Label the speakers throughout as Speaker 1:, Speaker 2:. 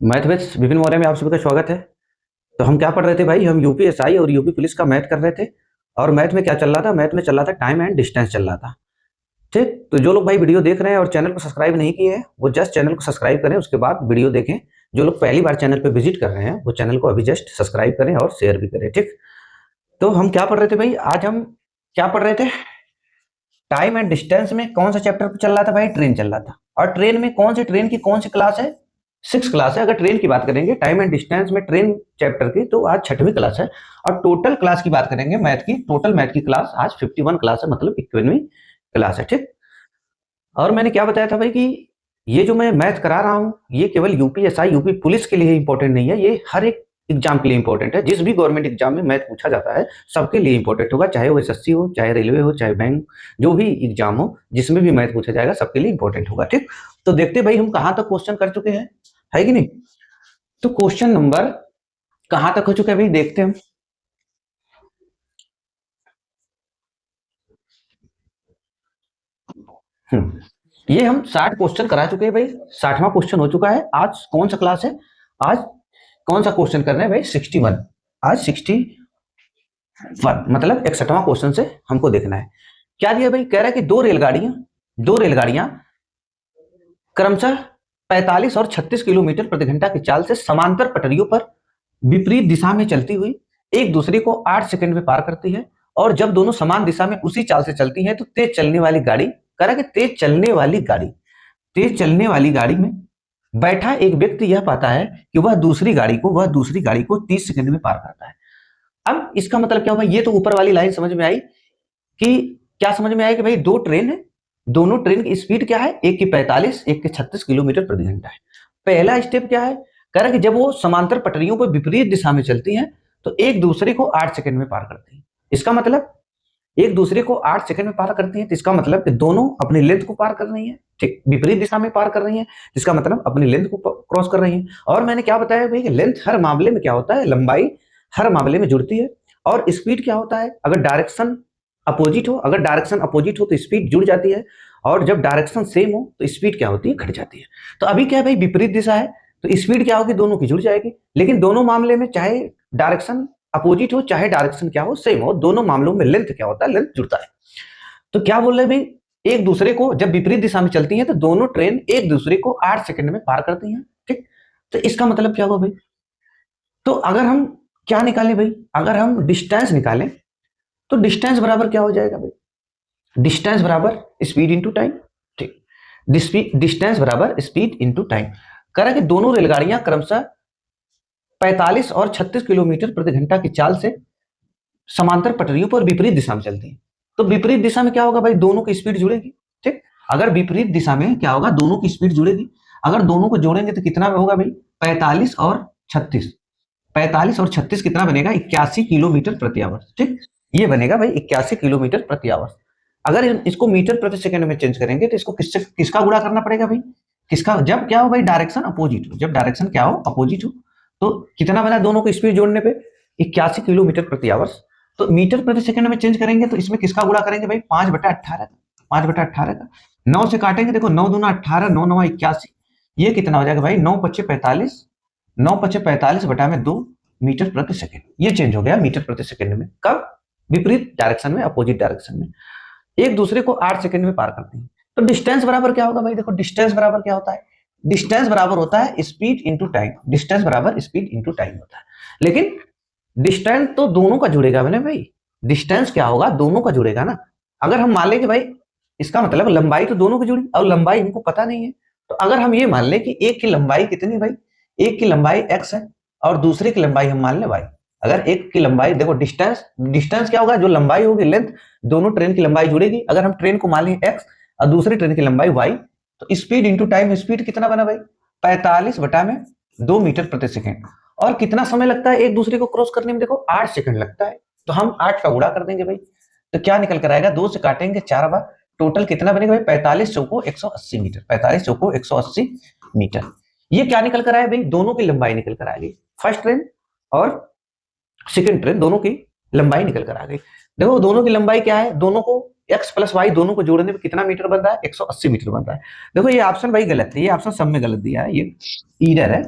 Speaker 1: Mathematics Vipin Maurya में आप सभी का स्वागत है। तो हम क्या पढ़ रहे थे भाई? हम यूपीएसआई और यूपी पुलिस का मैथ कर रहे थे। और मैथ में क्या चल रहा था? मैथ में चल रहा था टाइम एंड डिस्टेंस चल रहा था। ठीक, तो जो लोग भाई वीडियो देख रहे हैं और चैनल को सब्सक्राइब नहीं किए हैं वो जस्ट चैनल को सब्सक्राइब करें, उसके बाद वीडियो देखें। जो लोग पहली बार चैनल पर विजिट कर रहे हैं वो चैनल को अभी जस्ट सब्सक्राइब करें और शेयर भी करें। ठीक, तो हम क्या पढ़ रहे थे भाई? आज हम क्या पढ़ रहे थे? टाइम एंड डिस्टेंस में कौन सा चैप्टर चल रहा था भाई? ट्रेन चल रहा था। और ट्रेन में कौन सी ट्रेन की कौन सी क्लास है? 6 क्लास है। अगर ट्रेन की बात करेंगे टाइम एंड डिस्टेंस में ट्रेन चैप्टर की, तो आज 6वीं क्लास है। और टोटल क्लास की बात करेंगे मैथ की, टोटल मैथ की क्लास आज 51 क्लास है, मतलब 51वीं क्लास है। ठीक, और मैंने क्या बताया था भाई कि ये जो मैं मैथ करा रहा हूँ ये केवल यूपीएसआई यूपी पुलिस के लिए इंपॉर्टेंट नहीं है, ये हर एक एग्जाम के लिए इंपॉर्टेंट है। जिस भी गवर्नमेंट एग्जाम में मैथ पूछा जाता है सबके लिए इंपॉर्टेंट होगा, चाहे वो एसएससी हो, चाहे रेलवे हो, चाहे बैंक, जो भी एग्जाम हो जिसमें भी मैथ पूछा जाएगा सबके लिए इंपॉर्टेंट होगा। ठीक, तो देखते भाई हम कहां तक क्वेश्चन कर चुके हैं, है कि नहीं? तो क्वेश्चन नंबर कहां तक हो चुका है भाई, देखते हैं हम। ये हम 60 क्वेश्चन करा चुके हैं भाई, 60वां क्वेश्चन हो चुका है। आज कौन सा क्लास है? आज कौन सा क्वेश्चन करना है भाई? 61। आज 61 मतलब 61वां क्वेश्चन से हमको देखना है। क्या दिया भाई? कह रहा है कि दो रेलगाड़ियां क्रमशः 45 और 36 किलोमीटर प्रति घंटा की चाल से समांतर पटरियों पर विपरीत दिशा में चलती हुई एक दूसरे को 8 सेकंड में पार करती है। और जब दोनों समान दिशा में उसी चाल से चलती हैं तो तेज चलने वाली गाड़ी, कह रहा है कि तेज चलने वाली गाड़ी में बैठा एक व्यक्ति यह पाता है कि वह दूसरी गाड़ी को 30 सेकंड में पार करता है। अब इसका मतलब क्या हुआ? ये तो ऊपर वाली लाइन समझ में आई कि क्या समझ में आया कि भाई दो ट्रेन है, दोनों ट्रेन की स्पीड क्या है? एक की 45, एक की 36 किलोमीटर प्रति घंटा है। पहला स्टेप क्या है? कह रहा है कि जब वो समांतर पटरियों पर विपरीत दिशा में चलती हैं तो एक दूसरे को 8 सेकंड में पार करती हैं। इसका मतलब एक दूसरे को 8 सेकंड में पार करती हैं, तो इसका मतलब कि दोनों अपनी लेंथ को पार कर रही हैं। ठीक, विपरीत दिशा में पार कर रही हैं, इसका मतलब अपनी लेंथ को क्रॉस कर रही हैं। और मैंने क्या बताया भाई कि लेंथ हर मामले में क्या होता है? लंबाई हर मामले में जुड़ती है। और स्पीड क्या होता है? अगर डायरेक्शन अपोजिट हो तो स्पीड जुड़ जाती है, और जब डायरेक्शन सेम हो तो स्पीड क्या होती है? घट जाती है। तो अभी क्या है भाई? विपरीत दिशा है तो स्पीड क्या होगी? दोनों की जुड़ जाएगी। लेकिन दोनों मामले में चाहे डायरेक्शन अपोजिट हो चाहे डायरेक्शन क्या हो, सेम हो, दोनों मामलों में लेंथ क्या होता है? लेंथ जुड़ता है। तो क्या बोल रहे भाई? एक दूसरे को जब विपरीत दिशा में चलती हैं तो दोनों ट्रेन एक दूसरे को 8 सेकंड में पार करती हैं। ठीक, तो इसका मतलब क्या हुआ भाई? तो अगर हम क्या निकालें भाई? अगर हम डिस्टेंस निकालें तो डिस्टेंस बराबर क्या हो जाएगा भाई? डिस्टेंस बराबर स्पीड इंटू टाइम। ठीक, डिस्टेंस बराबर स्पीड इंटू टाइम। कह रहा है कि दोनों रेलगाड़ियां क्रमशः 45 और 36 किलोमीटर प्रति घंटा की चाल से समांतर पटरियों पर विपरीत दिशा में चलती हैं। तो विपरीत दिशा में क्या होगा भाई? दोनों की स्पीड जुड़ेगी। ठीक, अगर विपरीत दिशा में क्या होगा? दोनों की स्पीड जुड़ेगी। अगर दोनों को जोड़ेंगे तो कितना होगा भाई? 45 और 36। 45 और 36 कितना बनेगा? 81 किलोमीटर प्रति आवर। ठीक, ये बनेगा भाई 81 किलोमीटर प्रति आवर। अगर इसको मीटर प्रति सेकंड में चेंज करेंगे तो इसको किसका गुणा करना पड़ेगा भाई? किसका? जब क्या हो भाई? डायरेक्शन अपोजिट हो। जब डायरेक्शन क्या हो? अपोजिट हो। तो कितना बना दोनों को स्पीड जोड़ने पे? 81 किलोमीटर प्रति आवर। तो मीटर प्रति सेकंड में चेंज करेंगे तो इसमें किसका गुणा करेंगे भाई? 5/18 का। 5/18 का 9 से काटेंगे, देखो 9 दूना 18, 9 9 81। ये कितना हो जाएगा भाई? 9 5 45, 9 5 45 बटा में 2 मीटर प्रति सेकंड। ये चेंज हो गया मीटर प्रति सेकंड में। कब? विपरीत डायरेक्शन में, अपोजिट डायरेक्शन में एक दूसरे को 8 सेकंड में पार करते हैं। तो डिस्टेंस बराबर क्या होगा भाई? देखो डिस्टेंस बराबर क्या होता है? डिस्टेंस बराबर होता है स्पीड इंटू टाइम। डिस्टेंस बराबर स्पीड इंटू टाइम होता है। लेकिन डिस्टेंस तो दोनों का जुड़ेगा मैंने भाई। डिस्टेंस क्या होगा? दोनों का जुड़ेगा ना। अगर हम मान लें कि भाई इसका मतलब लंबाई तो दोनों की जुड़ी, और लंबाई हमको पता नहीं है। तो अगर हम ये मान लें कि एक की लंबाई कितनी भाई? एक की लंबाई x है और दूसरे की लंबाई हम मान लें y। अगर एक की लंबाई, देखो डिस्टेंस डिस्टेंस क्या होगा? जो लंबाई होगी, लेंथ, दोनों ट्रेन की लंबाई जुड़ेगी। अगर हम ट्रेन को मान लें x और दूसरी ट्रेन की लंबाई y, तो स्पीड इंटू टाइम, स्पीड कितना बना भाई? 45 बटा में 2 मीटर प्रति सेकेंड। और कितना समय लगता है एक दूसरे को क्रॉस करने में? देखो 8 सेकंड लगता है। तो हम 8 का गुणा कर देंगे भाई, तो क्या निकल कर आएगा? 2 से काटेंगे 4 बार, टोटल कितना बनेगा भाई? 45 चौको 180 मीटर। 45 चौको 180 मीटर। ये क्या निकल कर आया भाई? दोनों की लंबाई निकल कर आ गई। फर्स्ट ट्रेन और सेकंड ट्रेन दोनों की लंबाई निकल कर आ गई। देखो दोनों की लंबाई क्या है? दोनों को x प्लस वाई दोनों को जोड़ने पे कितना मीटर बन रहा है? 180 मीटर बन रहा है। देखो ये ऑप्शन भाई गलत है, ये ऑप्शन सब में गलत दिया है, ये ईरर है।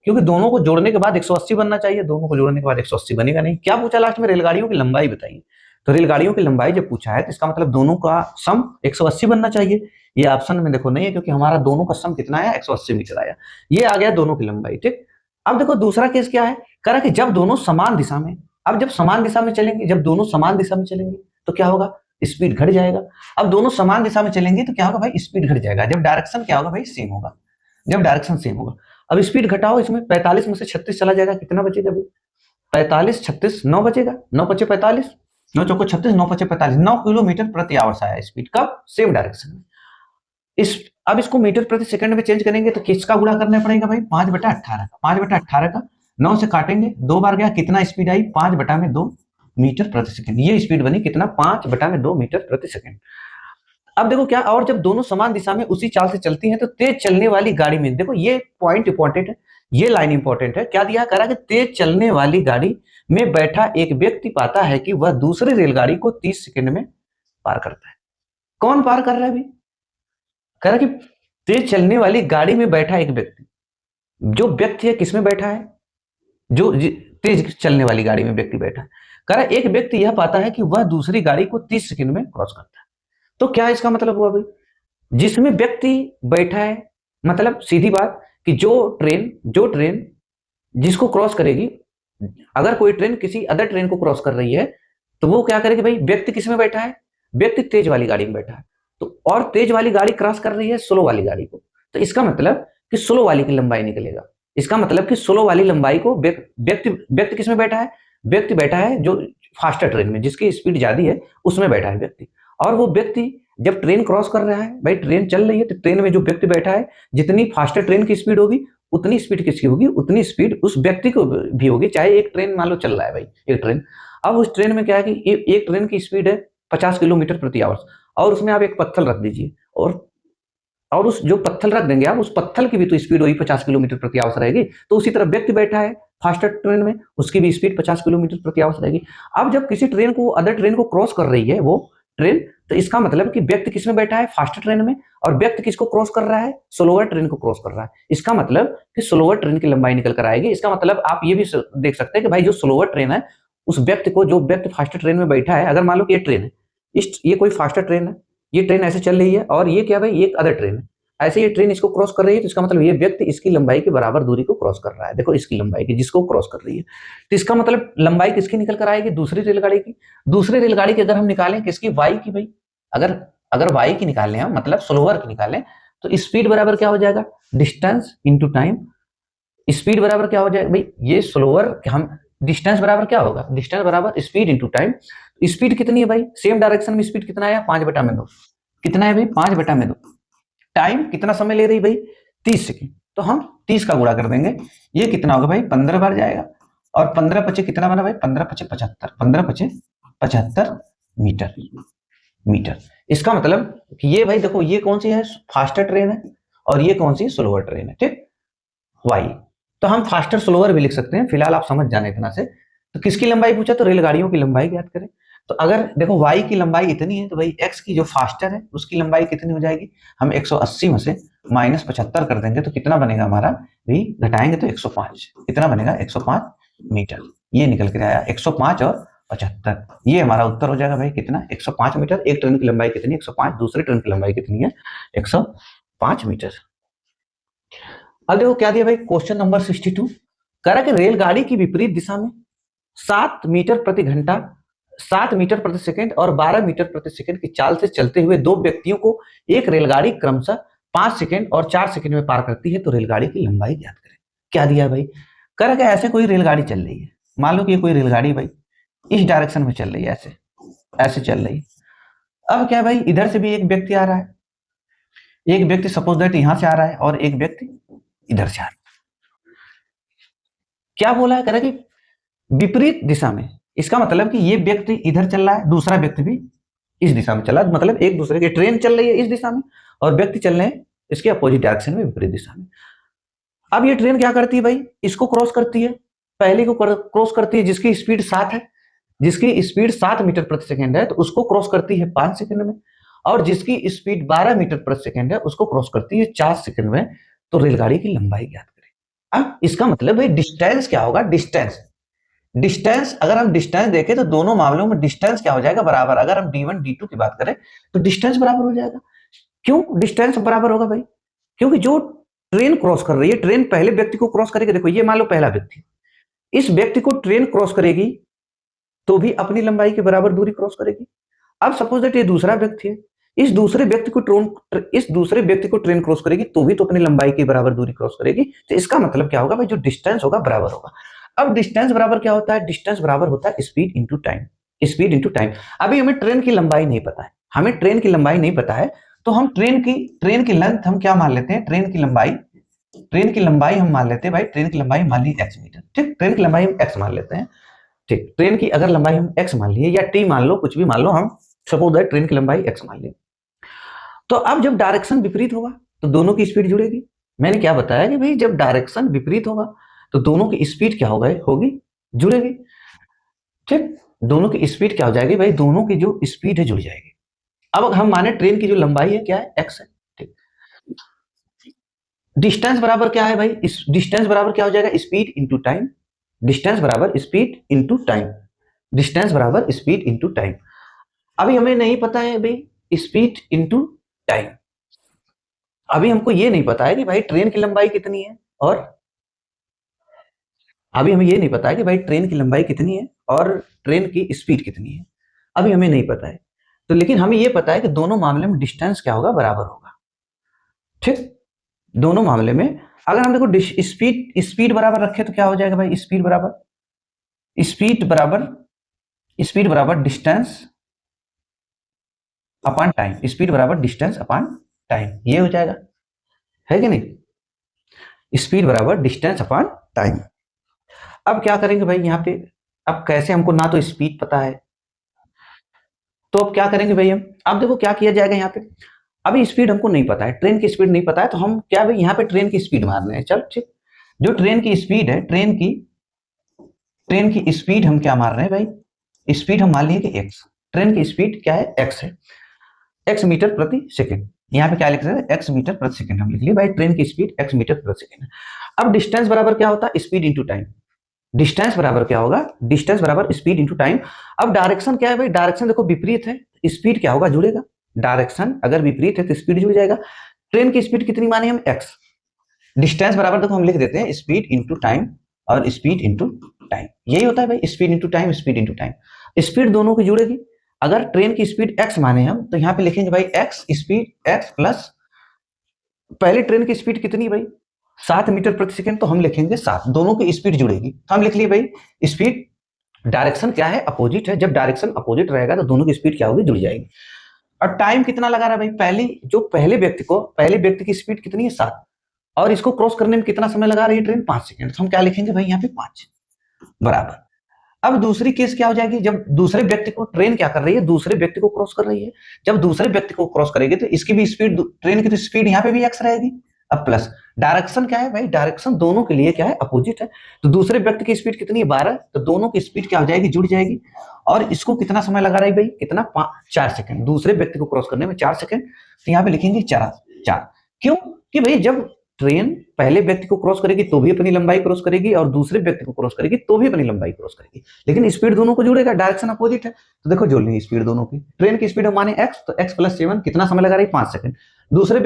Speaker 1: क्योंकि दोनों को जोड़ने के बाद 180 बनना चाहिए, दोनों को जोड़ने के बाद 180 बनेगा नहीं। क्या पूछा लास्ट में? रेलगाड़ियों की लंबाई बताइए। तो रेलगाड़ियों की लंबाई जब पूछा है तो इसका मतलब दोनों का सम 180 बनना चाहिए। ये ऑप्शन में देखो नहीं है, क्योंकि हमारा दोनों का सम कितना आया? 180 मीटर आया। ये आ गया दोनों की लंबाई। ठीक, अब देखो दूसरा केस क्या है, कह रहा कि जब दोनों समान दिशा में, अब जब समान दिशा में चलेंगे, जब दोनों समान दिशा में चलेंगे तो क्या होगा? स्पीड घट जाएगा। अब दोनों समान दिशा में चलेंगे तो क्या होगा भाई? स्पीड घट जाएगा। जब डायरेक्शन क्या होगा भाई? सेम होगा। जब डायरेक्शन सेम होगा। अब स्पीड घटाओ, इसमें 45 में से 36 चला जाएगा, कितना बचेगा भाई? 45 36 9 बचेगा, 9 बचे 45, 9 चौको 36, 9 बचे 45, 9 किलोमीटर प्रति आवर्स आया स्पीड। कब? सेम डायरेक्शन में। अब इसको मीटर प्रति सेकंड में चेंज करेंगे तो किसका गुणा करना पड़ेगा भाई? 5/18 का। 5/18 का 9 से काटेंगे, 2 बार गया, कितना स्पीड आई? 5/2 मीटर प्रति सेकंड। ये स्पीड बनी कितना? 5/2 मीटर प्रति सेकंड। अब देखो क्या, और जब दोनों समान दिशा में उसी चाल से चलती हैं तो तेज चलने वाली गाड़ी में, देखो ये पॉइंट इंपॉर्टेंट है, ये लाइन इंपॉर्टेंट है। क्या दिया? करा कि तेज चलने वाली गाड़ी में बैठा एक व्यक्ति पाता है कि वह दूसरी रेलगाड़ी को 30 सेकंड में पार करता है। कौन पार कर रहा है भाई? कह रहा कि तेज चलने वाली गाड़ी में बैठा एक व्यक्ति, जो व्यक्ति है किसमें बैठा है? जो तेज चलने वाली गाड़ी में व्यक्ति बैठा है। कह रहा एक व्यक्ति यह पाता है कि वह दूसरी गाड़ी को 30 सेकंड में क्रॉस करता है। तो क्या इसका मतलब हुआ भाई? जिसमें व्यक्ति बैठा है, मतलब सीधी बात कि जो ट्रेन जिसको क्रॉस करेगी, अगर कोई ट्रेन किसी अदर ट्रेन को क्रॉस कर रही है तो वो क्या करेगी भाई? व्यक्ति किसमें बैठा है? व्यक्ति तेज वाली गाड़ी में बैठा है। तो और तेज वाली गाड़ी क्रॉस कर रही है स्लो वाली गाड़ी को, तो इसका मतलब कि स्लो वाली की लंबाई निकलेगा। इसका मतलब कि स्लो वाली लंबाई को व्यक्ति किसमें बैठा है? व्यक्ति बैठा है जो फास्टर ट्रेन में, जिसकी स्पीड ज्यादा है उसमें बैठा है व्यक्ति। और वो व्यक्ति जब ट्रेन क्रॉस कर रहा है भाई, ट्रेन चल रही है तो ट्रेन में जो व्यक्ति बैठा है, जितनी फास्टर ट्रेन की स्पीड होगी उतनी स्पीड किसकी होगी? उतनी स्पीड उस व्यक्ति को भी होगी। चाहे एक ट्रेन मान लो चल रहा है भाई, एक ट्रेन, अब उस ट्रेन में क्या है कि एक ट्रेन की स्पीड है 50 किलोमीटर प्रति आवर्स, और उसमें आप एक पत्थर रख दीजिए, और उस जो पत्थर रख देंगे आप, उस पत्थर की भी तो स्पीड वही 50 किलोमीटर प्रति आवर्स रहेगी। तो उसी तरह व्यक्ति बैठा है फास्टर ट्रेन में, उसकी भी स्पीड 50 किलोमीटर प्रति आवर्स रहेगी। अब जब किसी ट्रेन को अदर ट्रेन को क्रॉस कर रही है वो ट्रेन, तो इसका मतलब कि व्यक्ति किसमें बैठा है? फास्टर ट्रेन में, और व्यक्ति किसको क्रॉस कर रहा है? स्लोअर ट्रेन को क्रॉस कर रहा है। इसका मतलब कि स्लोअर ट्रेन की लंबाई निकल कर आएगी। इसका मतलब आप ये भी देख सकते हैं कि भाई जो स्लोअर ट्रेन है उस व्यक्ति को, जो व्यक्ति फास्टर ट्रेन में बैठा है, अगर मान लो कि ये ट्रेन है, ये कोई फास्टर ट्रेन है, ये ट्रेन ऐसे चल रही है, और ये क्या भाई? ये एक अदर ट्रेन है, ऐसे ये ट्रेन इसको क्रॉस कर रही है, तो इसका मतलब ये व्यक्ति इसकी लंबाई के बराबर दूरी को क्रॉस कर रहा है। देखो इसकी लंबाई की, जिसको क्रॉस कर रही है, तो इसका मतलब लंबाई किसकी निकल कर आएगी? दूसरी रेलगाड़ी की। दूसरी रेलगाड़ी की अगर हम निकालें किसकी? वाई की भाई। अगर वाई की निकालें हम, मतलब स्लोअर की निकालें, तो स्पीड बराबर क्या हो जाएगा? Distance into time. स्पीड बराबर क्या हो जाएगा भाई? ये स्लोअर, हम डिस्टेंस बराबर क्या होगा? डिस्टेंस बराबर स्पीड इंटू टाइम। स्पीड कितनी है भाई? सेम डायरेक्शन में स्पीड कितना आया? 5/2। कितना है भाई? 5/2। टाइम कितना समय ले रही भाई? 30 सेकेंड। तो हम 30 का गुणा कर देंगे, ये कितना होगा भाई? 15 बार जाएगा, और 15 पचे कितना बना भाई? 15 पचे 75, 15 पचे 75 मीटर। इसका मतलब कि ये भाई देखो, ये कौन सी है? फास्टर ट्रेन है, और ये कौन सी? स्लोअर ट्रेन है। ठीक, वाई। तो हम फास्टर स्लोअर भी लिख सकते हैं, फिलहाल आप समझ जाने इतना से। तो किसकी लंबाई पूछा? तो रेलगाड़ियों की लंबाई ज्ञात करें। तो अगर देखो वाई की लंबाई इतनी है, तो भाई एक्स की जो फास्टर है उसकी लंबाई कितनी हो जाएगी? हम 180 में से -75 कर देंगे तो कितना बनेगा हमारा? भी घटाएंगे तो 105। कितना बनेगा? 105 मीटर। ये निकल के आया 105 और 75। ये हमारा उत्तर हो जाएगा भाई कितना? 105 मीटर। एक ट्रेन की लंबाई कितनी? 105। दूसरी ट्रेन की लंबाई कितनी है? 105 मीटर। अब देखो क्या दिया भाई, क्वेश्चन नंबर 62। कह रहा कि रेलगाड़ी की विपरीत दिशा में 7 मीटर प्रति घंटा, 7 मीटर प्रति सेकंड और 12 मीटर प्रति सेकंड की चाल से चलते हुए दो व्यक्तियों को एक रेलगाड़ी क्रमशः 5 सेकंड और 4 सेकंड में पार करती है, तो रेलगाड़ी की लंबाई ज्ञात करें। क्या दिया भाई? कह रहा कि ऐसे कोई रेलगाड़ी चल रही है, मान लो कि ये कोई रेलगाड़ी भाई इस डायरेक्शन में चल रही है, ऐसे चल रही है। अब क्या भाई, इधर से भी एक व्यक्ति आ रहा है, एक व्यक्ति सपोज दैट यहां से आ रहा है, और एक व्यक्ति इधर से आ रहा है। क्या बोला है? कह रहा कि विपरीत दिशा में, इसका मतलब कि ये व्यक्ति इधर चल रहा है, दूसरा व्यक्ति भी इस दिशा में चला, मतलब एक दूसरे की ट्रेन चल रही है इस दिशा में, और व्यक्ति चल रहे हैं इसके अपोजिट डायरेक्शन में, विपरीत दिशा में। अब ये ट्रेन क्या करती है भाई? इसको क्रॉस करती है, पहले को क्रॉस करती है जिसकी स्पीड 7 है, जिसकी स्पीड 7 मीटर प्रति सेकंड है, तो उसको क्रॉस करती है 5 सेकंड में, और जिसकी स्पीड 12 मीटर प्रति सेकंड है उसको क्रॉस करती है 4 सेकंड में। तो रेलगाड़ी की लंबाई ज्ञात करें। अब इसका मतलब है डिस्टेंस क्या होगा, डिस्टेंस, डिस्टेंस अगर हम डिस्टेंस देखें तो दोनों मामलों में डिस्टेंस क्या हो जाएगा, बराबर। अगर हम d1 d2 की बात करें तो डिस्टेंस बराबर हो जाएगा। क्यों डिस्टेंस बराबर होगा भाई, क्योंकि जो ट्रेन क्रॉस कर रही है, ट्रेन पहले व्यक्ति को क्रॉस करेगी। देखो ये मान लो पहला व्यक्ति, इस व्यक्ति को ट्रेन क्रॉस करेगी तो भी अपनी लंबाई के बराबर दूरी क्रॉस करेगी। अब सपोज दैट ये दूसरा व्यक्ति है, इस दूसरे व्यक्ति को ट्रेन क्रॉस करेगी तो भी तो अपनी लंबाई के बराबर दूरी क्रॉस करेगी। तो इसका मतलब क्या होगा भाई, जो डिस्टेंस होगा बराबर होगा। अब डिस्टेंस बराबर क्या होता है, डिस्टेंस बराबर होता है speed into time, speed into time. अभी हमें ट्रेन की लंबाई नहीं पता है, हमें ट्रेन की लंबाई नहीं पता है, तो हम ट्रेन की लेंथ हम क्या मान लेते हैं, ट्रेन की लंबाई हम मान लेते हैं भाई, ट्रेन की लंबाई मान ली x मीटर, ठीक, ट्रेन की लंबाई हम x मान लेते हैं, ठीक। ट्रेन की अगर लंबाई हम x मान लिए या t मान लो, कुछ भी मान लो, हम सपोज दैट ट्रेन की लंबाई x मान ली। तो अब जब डायरेक्शन विपरीत होगा तो दोनों की स्पीड जुड़ेगी। मैंने क्या बताया कि भाई जब डायरेक्शन विपरीत होगा तो दोनों की स्पीड क्या होगी, जुड़ेगी, ठीक। दोनों की स्पीड क्या हो जाएगी भाई, दोनों की जो स्पीड है जुड़ जाएगी। अब हम माने ट्रेन की जो लंबाई है क्या है, x है, ठीक। डिस्टेंस बराबर क्या है भाई, इस डिस्टेंस बराबर क्या हो जाएगा, स्पीड इंटू टाइम, डिस्टेंस बराबर स्पीड इंटू टाइम, डिस्टेंस बराबर स्पीड इंटू टाइम। अभी हमें नहीं पता है भाई स्पीड इंटू टाइम, अभी हमको ये नहीं पता है कि भाई ट्रेन की लंबाई कितनी है, और अभी हमें ये नहीं पता है कि भाई ट्रेन की लंबाई कितनी है और ट्रेन की स्पीड कितनी है, अभी हमें नहीं पता है। तो लेकिन हमें ये पता है कि दोनों मामले में डिस्टेंस क्या होगा, बराबर होगा, ठीक। दोनों मामले में अगर हम देखो स्पीड स्पीड बराबर रखे तो क्या हो जाएगा भाई, स्पीड बराबर डिस्टेंस अपॉन टाइम, स्पीड बराबर डिस्टेंस अपॉन टाइम, ये हो जाएगा, है कि नहीं, स्पीड बराबर डिस्टेंस अपॉन टाइम। अब क्या करेंगे भाई यहाँ पे, अब कैसे, हमको ना तो स्पीड पता है, तो अब क्या करेंगे भाई हम, अब देखो क्या किया जाएगा यहाँ पे, अभी स्पीड हमको नहीं पता है, ट्रेन की स्पीड नहीं पता है, तो हम क्या भाई यहाँ पे ट्रेन की स्पीड मार रहे हैं, चल ठीक। जो ट्रेन की स्पीड है, ट्रेन की स्पीड हम क्या मार रहे हैं भाई, स्पीड हम मान लिए कि x, ट्रेन की स्पीड क्या है, x है, x मीटर प्रति सेकंड। यहाँ पे क्या लिख रहे हैं, x मीटर प्रति सेकंड हम लिख लिए भाई, ट्रेन की स्पीड x मीटर प्रति सेकंड। अब डिस्टेंस बराबर क्या होता है, स्पीड इंटू टाइम, डिस्टेंस बराबर क्या होगा, डिस्टेंस बराबर स्पीड इंटू टाइम। अब डायरेक्शन क्या है भाई, डायरेक्शन देखो विपरीत है, स्पीड क्या होगा, जुड़ेगा, डायरेक्शन अगर विपरीत है तो स्पीड जुड़ जाएगा। ट्रेन की स्पीड कितनी माने हम, x, डिस्टेंस बराबर देखो हम लिख देते हैं स्पीड इंटू टाइम, और स्पीड इंटू टाइम, यही होता है भाई, speed into time, speed into time. Speed दोनों की जुड़ेगी, अगर ट्रेन की स्पीड x माने हम तो यहाँ पे लिखेंगे भाई x स्पीड x प्लस, पहले ट्रेन की स्पीड कितनी भाई 7 मीटर प्रति सेकंड, तो हम लिखेंगे 7, दोनों की स्पीड जुड़ेगी, तो हम लिख लिए भाई स्पीड, डायरेक्शन क्या है, अपोजिट है, जब डायरेक्शन अपोजिट रहेगा तो दोनों की स्पीड क्या होगी, जुड़ जाएगी। और टाइम कितना लगा रहा है भाई, पहले व्यक्ति की स्पीड कितनी है 7, और इसको क्रॉस करने में कितना समय लगा रही है ट्रेन, 5 सेकंड, तो हम क्या लिखेंगे भाई यहाँ पे 5 बराबर। अब दूसरी केस क्या हो जाएगी, जब दूसरे व्यक्ति को, ट्रेन क्या कर रही है, दूसरे व्यक्ति को क्रॉस कर रही है, जब दूसरे व्यक्ति को क्रॉस करेगी तो इसकी भी स्पीड, ट्रेन की तो स्पीड यहाँ पे भी x रहेगी। अब प्लस डायरेक्शन क्या है भाई, डायरेक्शन दोनों के लिए क्या है, अपोजिट है, तो दूसरे व्यक्ति की स्पीड कितनी है 12, तो दोनों की स्पीड क्या हो जाएगी, जुड़ जाएगी। और इसको कितना समय लगा रही भाई, कितना 4 सेकंड, दूसरे व्यक्ति को क्रॉस करने में 4 सेकंड, तो यहाँ पे लिखेंगे 4। क्यों कि भाई जब ट्रेन पहले व्यक्ति को क्रॉस करेगी तो भी अपनी लंबाई क्रॉस करेगी, और दूसरे व्यक्ति को क्रॉस करेगी तो भी अपनी लंबाई क्रॉस करेगी, लेकिन स्पीड दोनों को जुड़ेगा, डायरेक्शन अपोजिट है, तो देखो जोड़ लेंगे स्पीड दोनों की। ट्रेन की स्पीड हम माने x, तो x प्लस 7 कितना समय लगा रही, 5 सेकंड। दूसरे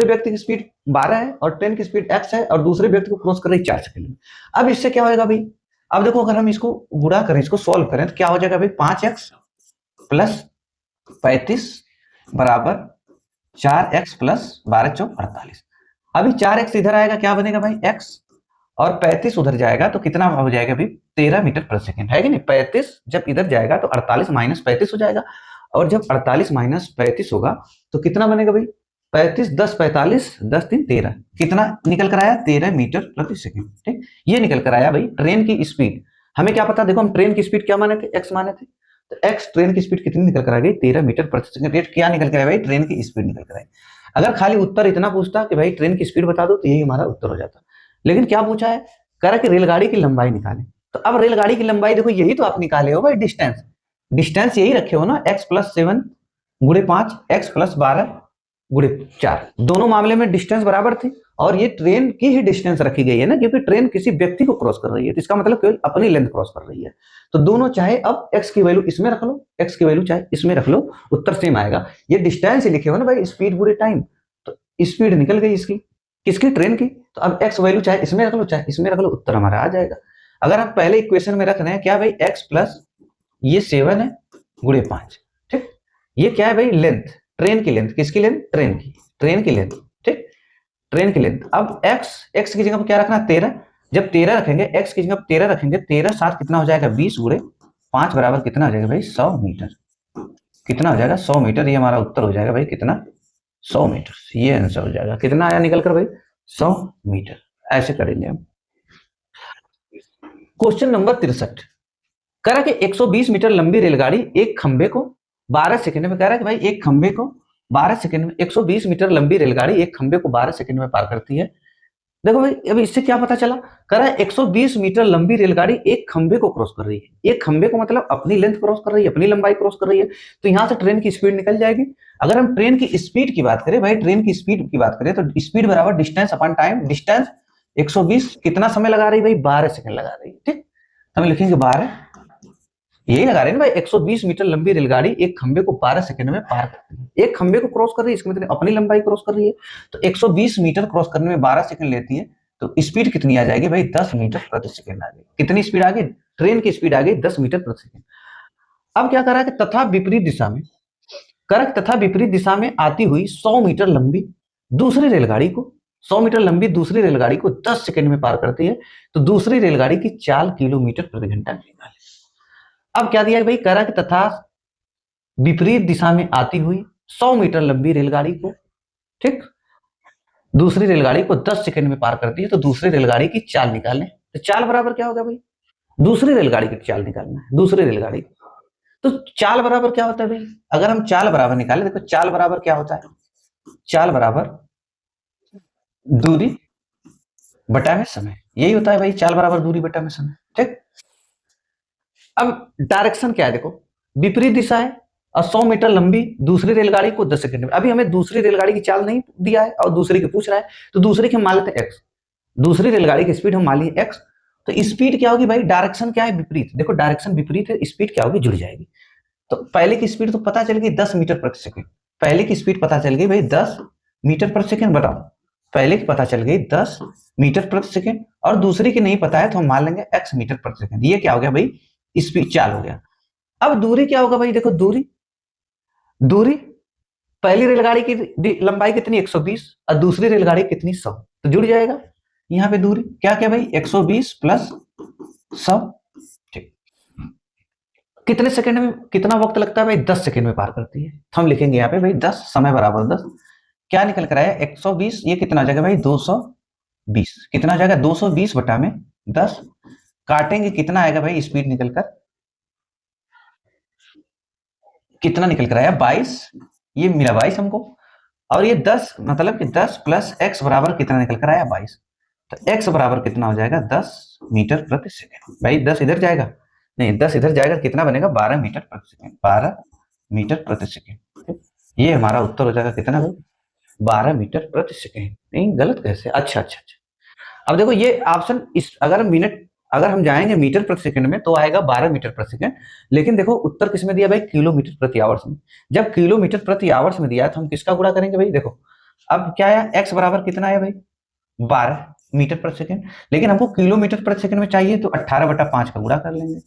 Speaker 1: व्यक्ति की स्पीड 12 है और ट्रेन की स्पीड x है, और दूसरे व्यक्ति को क्रॉस कर रही 4 सेकंड में। अब इससे क्या होगा भाई, अब देखो अगर हम इसको गुणा करें, इसको सॉल्व करें, तो क्या हो जाएगा भाई, 5x प्लस 35 बराबर 4x प्लस 12 चौक 48। अभी 4x इधर आएगा, क्या बनेगा भाई x, और 35 उधर जाएगा तो कितना हो जाएगा भाई, 13 मीटर प्रति सेकंड, है कि नहीं। 35 जब इधर जाएगा तो 48 माइनस 35 हो जाएगा, और जब 48 माइनस 35 होगा तो कितना बनेगा भाई, 35 10 45 10 3 13, कितना निकल कर आया, 13 मीटर प्रति सेकंड, ठीक। ये निकल कर आया भाई ट्रेन की स्पीड। हमें क्या पता, देखो हम ट्रेन की स्पीड क्या माने थे, x माने थे, तो x ट्रेन की स्पीड कितनी निकल कर आ गई, 13 मीटर प्रति सेकंड। रेट क्या निकल कर आया भाई, ट्रेन की स्पीड निकल कर आई। अगर खाली उत्तर इतना पूछता कि भाई ट्रेन की स्पीड बता दो तो यही हमारा उत्तर हो जाता, लेकिन क्या पूछा है, कह रहा कि रेलगाड़ी की लंबाई निकालें। तो अब रेलगाड़ी की लंबाई देखो, यही तो आप निकाले हो भाई, डिस्टेंस, डिस्टेंस यही रखे हो ना, x प्लस 7 गुणे 5, x प्लस 12 गुणे 4। दोनों मामले में डिस्टेंस बराबर थी और ये ट्रेन की ही डिस्टेंस रखी गई है ना, क्योंकि ट्रेन किसी व्यक्ति को क्रॉस कर रही है, तो इसका मतलब केवल अपनी लेंथ क्रॉस कर रही है। तो दोनों चाहे अब x की वैल्यू इसमें रख लो, x की वैल्यू चाहे इसमें रख लो, उत्तर सेम आएगा। ये डिस्टेंस ही लिखे हो ना भाई, स्पीड गुणे टाइम, तो स्पीड निकल गई इसकी, किसकी, ट्रेन की। तो अब x वैल्यू चाहे इसमें रख लो चाहे इसमें रख लो, उत्तर हमारा आ जाएगा। अगर हम पहले इक्वेशन में रख रहे हैं क्या भाई, x प्लस ये 7 है गुणे 5, ठीक। ये क्या है भाई, लेंथ, ट्रेन की लेंथ, किसकी लेंथ, ट्रेन की लेंथ, ठीक, ट्रेन की लेंथ। अब x की जगह पर क्या रखना, 13। जब 13 रखेंगे, x की जगह 13 रखेंगे, 13 7 कितना हो जाएगा, 20 गुणे 5 बराबर कितना हो जाएगा भाई, 100 मीटर। कितना हो जाएगा, 100 मीटर। ये हमारा उत्तर हो जाएगा भाई कितना, 100 मीटर। ये आंसर हो जाएगा। कितना आया निकल कर भाई, 100 मीटर। ऐसे करेंगे हम। क्वेश्चन नंबर 63 कह रहा है कि 120 मीटर लंबी रेलगाड़ी एक खंबे को 12 सेकंड में, कह रहा है कि भाई एक खंबे को 12 सेकंड में, 120 मीटर लंबी रेलगाड़ी एक खंबे को 12 सेकंड में पार करती है। देखो भाई अभी इससे क्या पता चला, कह रहा है 120 मीटर लंबी रेलगाड़ी एक खंबे को क्रॉस कर रही है। एक खंबे को मतलब अपनी लेंथ क्रॉस कर रही है, अपनी लंबाई क्रॉस कर रही है, तो यहां से ट्रेन की स्पीड निकल जाएगी। अगर हम ट्रेन की स्पीड की बात करें भाई, ट्रेन की स्पीड की बात करें तो स्पीड बराबर डिस्टेंस अपॉन टाइम। डिस्टेंस 120 कितना समय लगा रही भाई, 12 सेकंड लगा रही है, ठीक। हम लिखेंगे 12, यही लगा रहे हैं भाई, 120 मीटर लंबी रेलगाड़ी एक खंबे को 12 सेकंड में पार करती है। एक खंबे को क्रॉस कर रही है, इसका मतलब अपनी लंबाई क्रॉस कर रही है। तो 120 मीटर क्रॉस करने में 12 सेकंड लेती है, तो स्पीड कितनी आ जाएगी भाई, 10 मीटर प्रति सेकंड आ गई। कितनी स्पीड आ गई, ट्रेन की स्पीड आ गई 10 मीटर प्रति सेकंड। अब क्या कर रहा है कि तथा विपरीत दिशा में, तथा विपरीत दिशा में आती हुई 100 मीटर लंबी दूसरी रेलगाड़ी को, 100 मीटर लंबी दूसरी रेलगाड़ी को 10 सेकंड में पार करती है, तो दूसरी रेलगाड़ी की चाल किलोमीटर प्रति घंटा निकालें। अब क्या दिया भाई, कह रहा है कि तथा विपरीत दिशा में आती हुई 100 मीटर लंबी रेलगाड़ी को, ठीक, दूसरी रेलगाड़ी को 10 सेकंड में पार करती है, तो दूसरी रेलगाड़ी की चाल निकालें। तो चाल बराबर क्या होगा भाई, दूसरी रेलगाड़ी की चाल निकालना है, दूसरी रेलगाड़ी। तो चाल बराबर क्या होता है भाई, अगर हम चाल बराबर निकालें, देखो चाल बराबर क्या होता है, चाल बराबर दूरी बटा में समय, यही होता है भाई, चाल बराबर दूरी बटा में समय, ठीक। अब डायरेक्शन क्या है, देखो विपरीत दिशा है और 100 मीटर लंबी दूसरी रेलगाड़ी को 10 सेकंड में। अभी हमें दूसरी रेलगाड़ी की चाल नहीं दिया है और दूसरी की पूछ रहा है, तो दूसरी की हम मान लेते हैं x, दूसरी रेलगाड़ी की स्पीड हम मान लिए x। तो स्पीड क्या होगी भाई, डायरेक्शन क्या है, विपरीत, देखो डायरेक्शन विपरीत है, स्पीड क्या होगी, जुड़ जाएगी। तो पहले की स्पीड तो पता चल गई 10 मीटर प्रति सेकंड, पहले की स्पीड पता चल गई भाई 10 मीटर प्रति सेकंड। बताओ, पहले की पता चल गई 10 मीटर प्रति सेकंड और दूसरी की नहीं पता है, तो हम मान लेंगे x मीटर प्रति सेकंड। ये क्या हो गया भाई, स्पीड, चाल हो गया। अब दूरी क्या होगा भाई, देखो दूरी, दूरी पहली रेलगाड़ी की लंबाई कितनी 120 और दूसरी रेलगाड़ी कितनी 100, तो जुड़ जाएगा यहाँ पे दूरी। क्या क्या भाई, 120 प्लस 100, ठीक। कितने सेकंड में, कितना वक्त लगता है भाई, 10 सेकंड में पार करती है। तो हम लिखेंगे यहाँ पे भाई 10, समय बराबर 10। क्या निकल कर आया, 120, ये कितना आ जाएगा भाई 220, कितना आ जाएगा 220 बटा में 10, काटेंगे कितना आएगा भाई, स्पीड निकलकर कितना निकल कर आया 22, ये मिला 22 हमको। और ये 10 मतलब कि 10 प्लस x बराबर कितना निकल कर आया 22, तो x बराबर कितना हो जाएगा 10 मीटर प्रति सेकंड। भाई 10 इधर जाएगा, नहीं 10 इधर जाएगा, कितना बनेगा 12 मीटर प्रति सेकंड, 12 मीटर प्रति सेकंड। ये हमारा उत्तर हो जाएगा कितना भाई, 12 मीटर प्रति सेकंड। नहीं गलत कैसे, अच्छा अच्छा अच्छा। अब देखो ये ऑप्शन इस, अगर मिनट, अगर हम जाएंगे मीटर प्रति सेकंड में तो आएगा 12 मीटर प्रति सेकंड, लेकिन देखो उत्तर किसमें दिया भाई, किलोमीटर प्रति आवर्स में। जब किलोमीटर प्रति आवर्स में दिया तो हम किसका गुणा करेंगे भाई, देखो अब क्या आया, x बराबर कितना आया भाई 12 मीटर प्रति सेकंड, लेकिन हमको किलोमीटर प्रति सेकंड में चाहिए, तो 18 बटा 5 का गुणा कर लेंगे।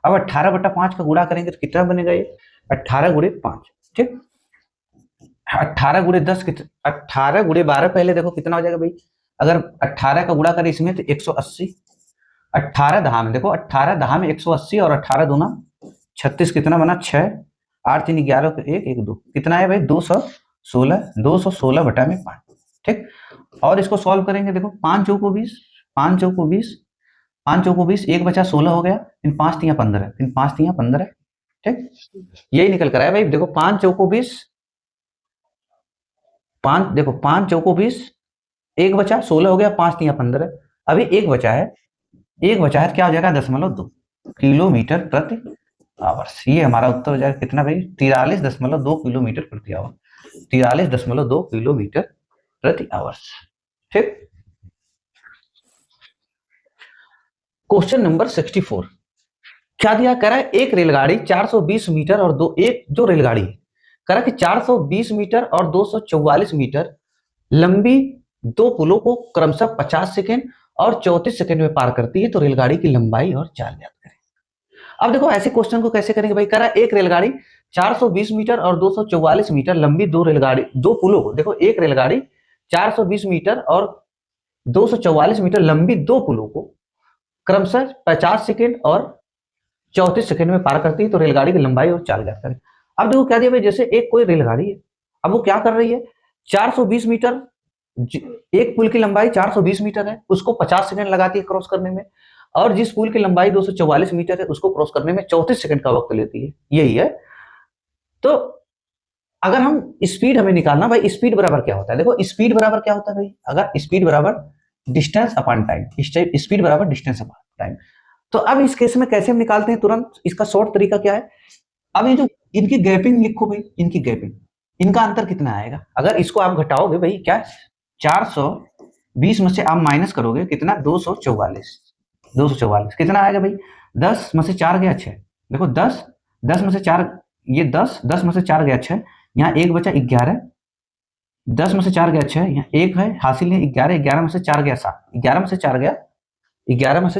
Speaker 1: अब 18 बटा 5 का गुणा करेंगे तो कितना बनेगा, ये 18 गुणे 5, ठीक। 18 गुणे 10 कितना, 18 गुणे 12, पहले देखो कितना हो जाएगा भाई, अगर 18 का गुणा करें इसमें तो 180, 18 दहा में, देखो 18 दहा में 180 और 18 दूना 36, कितना बना 6, 8 3 11 1 1 2, कितना है भाई 216, 216 बटा में 5, ठीक। और इसको सॉल्व करेंगे, देखो 5 चौको 20, 5 चौको 20, 5 चौको 20, 1 बचा 16 हो गया, फिर 5 तिया 15, फिर 5 तिया 15, ठीक। यही निकल कर आया भाई, देखो 5 चौको 20, 5 देखो 5 चौको 20, 1 बचा 16 हो गया, 5 तिया 15, अभी 1 बचा है, 1 बचा है, क्या हो जाएगा 0.2 किलोमीटर प्रति आवर्स। ये हमारा उत्तर हो जाएगा कितना भाई, 43.2 किलोमीटर प्रति आवर। 43.2 किलोमीटर प्रति आवर्स। ठीक, क्वेश्चन नंबर 64 क्या दिया, कह रहा है एक रेलगाड़ी 420 मीटर और दो, एक जो रेलगाड़ी कह रहा है कि 420 मीटर और 244 मीटर लंबी दो पुलों को क्रमशः 50 सेकेंड और 34 सेकेंड में पार करती है, तो रेलगाड़ी की लंबाई और चाल ज्ञात करें। अब देखो ऐसे क्वेश्चन को कैसे करेंगे भाई, कह रहा है एक रेलगाड़ी 420 मीटर और 244 मीटर लंबी दो पुलों को, देखो एक रेलगाड़ी 420 मीटर और 244 मीटर लंबी दो पुलों को क्रमशः 50 सेकेंड और 34 सेकेंड में पार करती है, तो रेलगाड़ी की लंबाई और चाल ज्ञात करें। अब देखो क्या दिया भाई, जैसे एक कोई रेलगाड़ी है, अब वो क्या कर रही है, 420 मीटर, एक पुल की लंबाई 420 मीटर है, उसको 50 सेकंड लगाती है क्रॉस करने में, और जिस पुल की लंबाई 244 मीटर है उसको क्रॉस करने में 34 सेकंड का वक्त लेती है, यही है। तो अगर हम स्पीड हमें निकालना भाई, स्पीड बराबर क्या होता है, देखो स्पीड बराबर क्या होता है भाई, अगर स्पीड बराबर डिस्टेंस अपॉन टाइम, स्पीड बराबर डिस्टेंस अपॉन टाइम। तो अब इस केस में कैसे हम निकालते हैं तुरंत, इसका शॉर्ट तरीका क्या है, अब ये जो इनकी गैपिंग लिखो भाई, इनकी गैपिंग, इनका अंतर कितना आएगा, अगर इसको आप घटाओगे भाई, क्या 420 में से आप माइनस करोगे कितना, 244 कितना आएगा भाई, 10 में से 4 गया 6, देखो 10 में से 4, ये 10 में से 4 गया 6, यहाँ एक बचा 11, 10 में से 4 गया 6, यहाँ एक है हासिल है 11, 11 में से 4 गया 7, 11 में से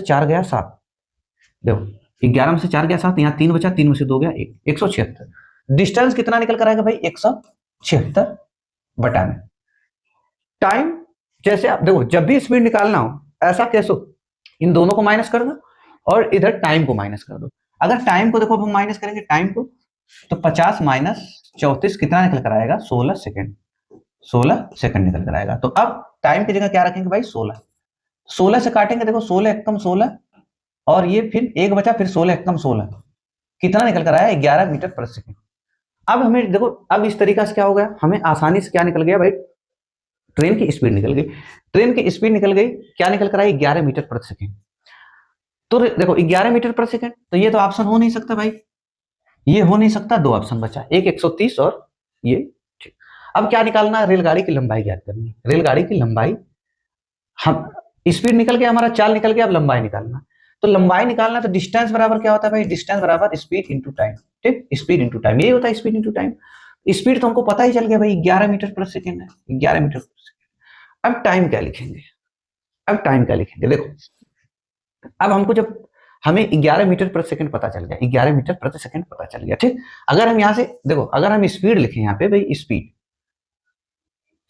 Speaker 1: 4 गया 7, देखो 11 में से 4 गया 7, यहाँ 3 बचा, 3 में से 2 गया 1, 176। डिस्टेंस कितना निकल कर आएगा भाई, 176 बटा में टाइम। जैसे आप देखो जब भी स्पीड निकालना हो ऐसा कैसे, इन दोनों को माइनस कर दो और इधर टाइम को माइनस कर दो। अगर टाइम को देखो हम माइनस करेंगे टाइम को, तो 50 माइनस 34 कितना निकल कर आएगा, 16 सेकेंड, 16 सेकेंड निकल कर आएगा। तो अब टाइम की जगह क्या रखेंगे भाई, 16 से काटेंगे, देखो 16 एकम 16 और ये फिर एक बचा, फिर 16 एकम 16 कितना निकल कर आया, 11 मीटर पर सेकेंड। अब हमें देखो, अब इस तरीका से क्या हो गया, हमें आसानी से क्या निकल गया भाई, ट्रेन की स्पीड निकल गई, ट्रेन की स्पीड निकल गई, क्या निकल कर आई, 11 मीटर प्रति सेकेंड। तो देखो 11 मीटर प्रति सेकेंड, तो ये तो ऑप्शन हो नहीं सकता भाई, ये हो नहीं सकता, दो ऑप्शन बचा, एक 130 और ये, ठीक। अब क्या निकालना है, रेलगाड़ी की लंबाई ज्ञात करनी है, रेलगाड़ी की लंबाई, हम स्पीड निकल गया हमारा, चाल निकल गया, अब लंबाई निकालना, तो लंबाई निकालना तो डिस्टेंस बराबर क्या होता है भाई, डिस्टेंस बराबर स्पीड इंटू टाइम, ठीक, स्पीड इंटू टाइम, ये होता है स्पीड इंटू टाइम। स्पीड तो हमको पता ही चल गया भाई 11 मीटर प्रति सेकेंड है, 11 मीटर प्रति सेकेंड। अब टाइम क्या लिखेंगे, अब टाइम क्या लिखेंगे, देखो अब हमको जब हमें 11 मीटर प्रति सेकंड पता चल गया, 11 मीटर प्रति सेकंड पता चल गया, ठीक। अगर हम यहां से देखो, अगर हम स्पीड लिखें यहाँ पे भाई, स्पीड,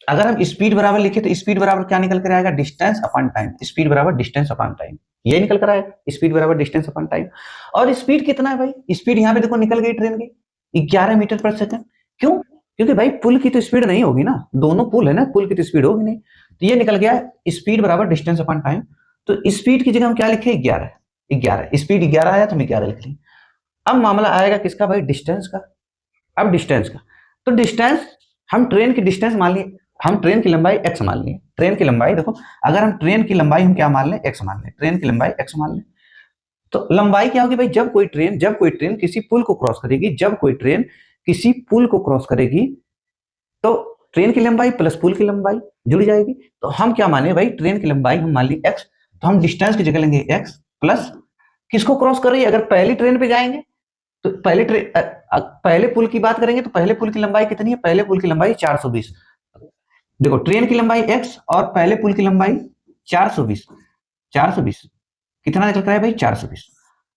Speaker 1: अगर हम स्पीड बराबर लिखे तो स्पीड बराबर क्या निकल कर आएगा, डिस्टेंस अपॉन टाइम, स्पीड बराबर डिस्टेंस अपॉन टाइम, ये निकल कर आएगा, स्पीड बराबर डिस्टेंस अपॉन टाइम। और स्पीड कितना है भाई, स्पीड यहाँ पे देखो निकल गई ट्रेन की 11 मीटर प्रति सेकंड, क्यों, क्योंकि भाई पुल की तो स्पीड नहीं होगी ना, दोनों पुल है ना, पुल की तो स्पीड होगी नहीं, तो ये निकल गया स्पीड बराबर डिस्टेंस अपॉन टाइम। तो स्पीड की जगह हम क्या लिखे, 11, स्पीड 11 आया तो हम 11 लिख लें। अब मामला आएगा किसका भाई, डिस्टेंस का। अब डिस्टेंस का, तो डिस्टेंस हम ट्रेन की डिस्टेंस मान लिए, हम ट्रेन की लंबाई x मान लिए, ट्रेन की लंबाई देखो, अगर हम ट्रेन की लंबाई हम क्या मान लें, x मान लें, ट्रेन की लंबाई x मान लें, तो लंबाई क्या होगी भाई, जब कोई ट्रेन किसी पुल को क्रॉस करेगी, जब कोई ट्रेन किसी पुल को क्रॉस करेगी, तो ट्रेन की लंबाई प्लस पुल की लंबाई जुड़ जाएगी। तो हम क्या माने भाई, ट्रेन की लंबाई हम मान ली x, तो हम डिस्टेंस की जगह लेंगे x प्लस, किसको क्रॉस कर रही है, अगर पहली ट्रेन पे जाएंगे तो पहले पुल की बात करेंगे, तो पहले पुल की लंबाई कितनी है, पहले पुल की लंबाई 420, देखो ट्रेन की लंबाई x और पहले पुल की लंबाई 420 कितना निकल रहा है भाई, 420।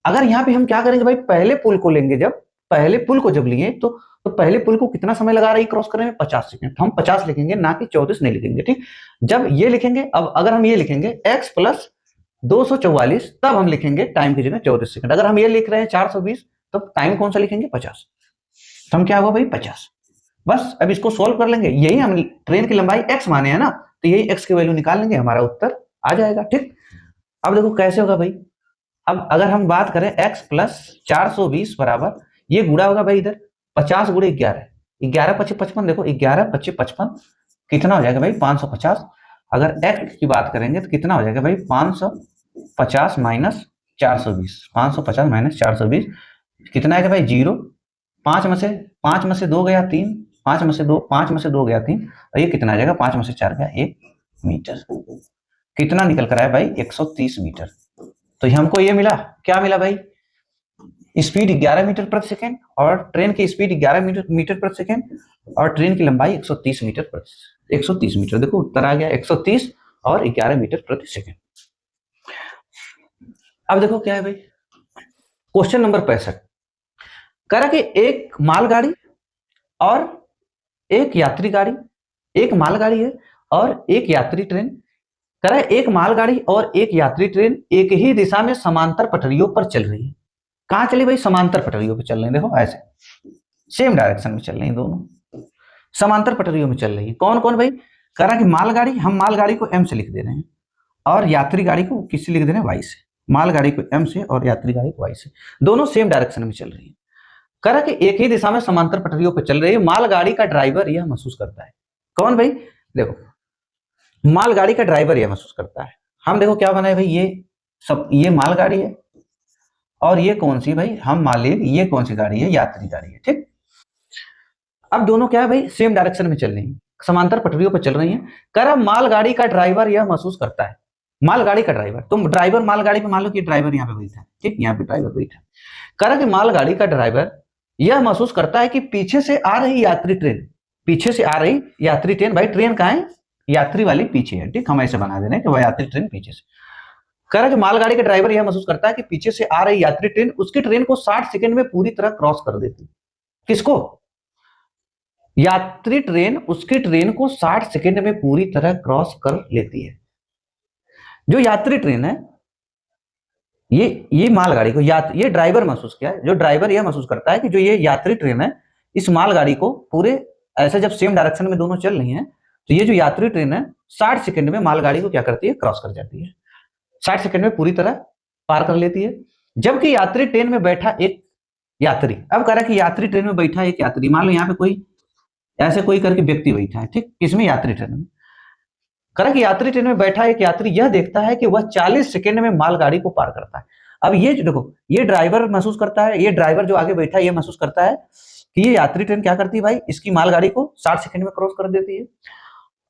Speaker 1: अगर यहाँ पे हम क्या करेंगे भाई, पहले पुल को लेंगे, जब पहले पुल को जब लिए तो पहले पुल को कितना समय लगा रही क्रॉस करने में, 50 सेकंड, तो हम 50 लिखेंगे, ना कि 34 नहीं लिखेंगे, ठीक। जब ये लिखेंगे, अब अगर हम ये लिखेंगे x प्लस 244, तब हम लिखेंगे टाइम की जगह 34 सेकंड। अगर हम ये लिख रहे हैं 420, तो टाइम कौन सा लिखेंगे, 50, तो हम क्या हुआ भाई 50। बस अब इसको सोल्व कर लेंगे, यही हम ट्रेन की लंबाई x माने है ना, तो यही x की वैल्यू निकाल लेंगे, हमारा उत्तर आ जाएगा, ठीक। अब देखो कैसे होगा भाई, अब अगर हम बात करें x प्लस 420 बराबर, ये गुणा होगा भाई इधर 50 गुणे 11, 11 पच्चीस 55, देखो 11 पच्चीस 55 कितना हो जाएगा भाई, 550। अगर x की बात करेंगे तो कितना हो जाएगा भाई, 550 माइनस 420, 550 माइनस 420 कितना आएगा भाई, 0, 5 में से 2 गया 3, पांच में से दो गया 3, और ये कितना आ जाएगा, 5 में से 4 गया 1 मीटर। कितना निकल कर आया भाई, 130 मीटर। तो हमको ये मिला, क्या मिला भाई, स्पीड 11 मीटर प्रति सेकेंड, और ट्रेन की स्पीड 11 मीटर प्रति सेकेंड, और ट्रेन की लंबाई 130 मीटर 130 मीटर। देखो उत्तर आ गया 130 और 11 मीटर प्रति सेकेंड। अब देखो क्या है भाई, क्वेश्चन नंबर 65 कह रहा कि एक मालगाड़ी और एक यात्री गाड़ी, एक मालगाड़ी है और एक यात्री ट्रेन, कह रहा है एक मालगाड़ी और एक यात्री ट्रेन एक ही दिशा में समांतर पटरियों पर चल रही है। कहां चली भाई, समांतर पटरियों पर चल रही है। देखो ऐसे सेम डायरेक्शन में चल रही है, दोनों समांतर पटरियों में चल रही है। कौन कौन भाई, कह रहा कि मालगाड़ी, हम मालगाड़ी को एम से लिख दे रहे हैं और यात्री गाड़ी को किससे लिख दे रहे हैं, वाई से। मालगाड़ी को एम से और यात्री गाड़ी को वाई से, दोनों सेम डायरेक्शन में चल रही है। कह रहा कि एक ही दिशा में समांतर पटरियों पर चल रही है। मालगाड़ी का ड्राइवर यह महसूस करता है। कौन भाई, देखो मालगाड़ी का ड्राइवर यह महसूस करता है। हम देखो क्या बनाए भाई, ये मालगाड़ी है और ये कौन सी भाई, हम मालिक, ये कौन सी गाड़ी है, यात्री गाड़ी है। ठीक, अब दोनों क्या है भाई, सेम डायरेक्शन में चल रही है, समांतर पटरियों पर चल रही है। कह रहा मालगाड़ी का ड्राइवर यह महसूस करता है, मालगाड़ी का ड्राइवर, तुम ड्राइवर मालगाड़ी पे मान लो कि ड्राइवर यहाँ पे बैठा है, ठीक, यहाँ पे ड्राइवर बैठा है। कह रहा कि मालगाड़ी का ड्राइवर यह महसूस करता है कि पीछे से आ रही यात्री ट्रेन, पीछे से आ रही यात्री ट्रेन, भाई ट्रेन कहाँ है, यात्री वाली पीछे है। ठीक, हम ऐसे बना दे रहे हैं कि वह यात्री ट्रेन पीछे से। कह रहा कि मालगाड़ी का ड्राइवर यह महसूस करता है कि पीछे से आ रही यात्री ट्रेन उसकी ट्रेन को 60 सेकंड में पूरी तरह क्रॉस कर देती। किसको, यात्री ट्रेन उसकी ट्रेन को 60 सेकंड में पूरी तरह क्रॉस कर लेती है। जो यात्री ट्रेन है, ये मालगाड़ी को ये ड्राइवर महसूस किया है, जो ड्राइवर यह महसूस करता है कि जो ये यात्री ट्रेन है इस मालगाड़ी को पूरे ऐसे जब सेम डायरेक्शन में दोनों चल रही हैं तो ये जो यात्री ट्रेन है 60 सेकंड में मालगाड़ी को क्या करती है, क्रॉस कर जाती है, 60 सेकंड में पूरी तरह पार कर लेती है। जबकि यात्री ट्रेन में बैठा एक यात्री, अब कह रहा है कि यात्री ट्रेन में बैठा एक यात्री, मान लो यहाँ पे कोई ऐसे कोई करके व्यक्ति बैठा है, ठीक, किसमें, यात्री ट्रेन में। कह रहा कि यात्री ट्रेन में बैठा एक यात्री यह देखता है कि वह 40 सेकंड में मालगाड़ी को पार करता है। अब ये देखो, ये ड्राइवर महसूस करता है, ये ड्राइवर जो आगे बैठा है ये महसूस करता है कि ये यात्री ट्रेन क्या करती है भाई, इसकी मालगाड़ी को 60 सेकंड में क्रॉस कर देती है।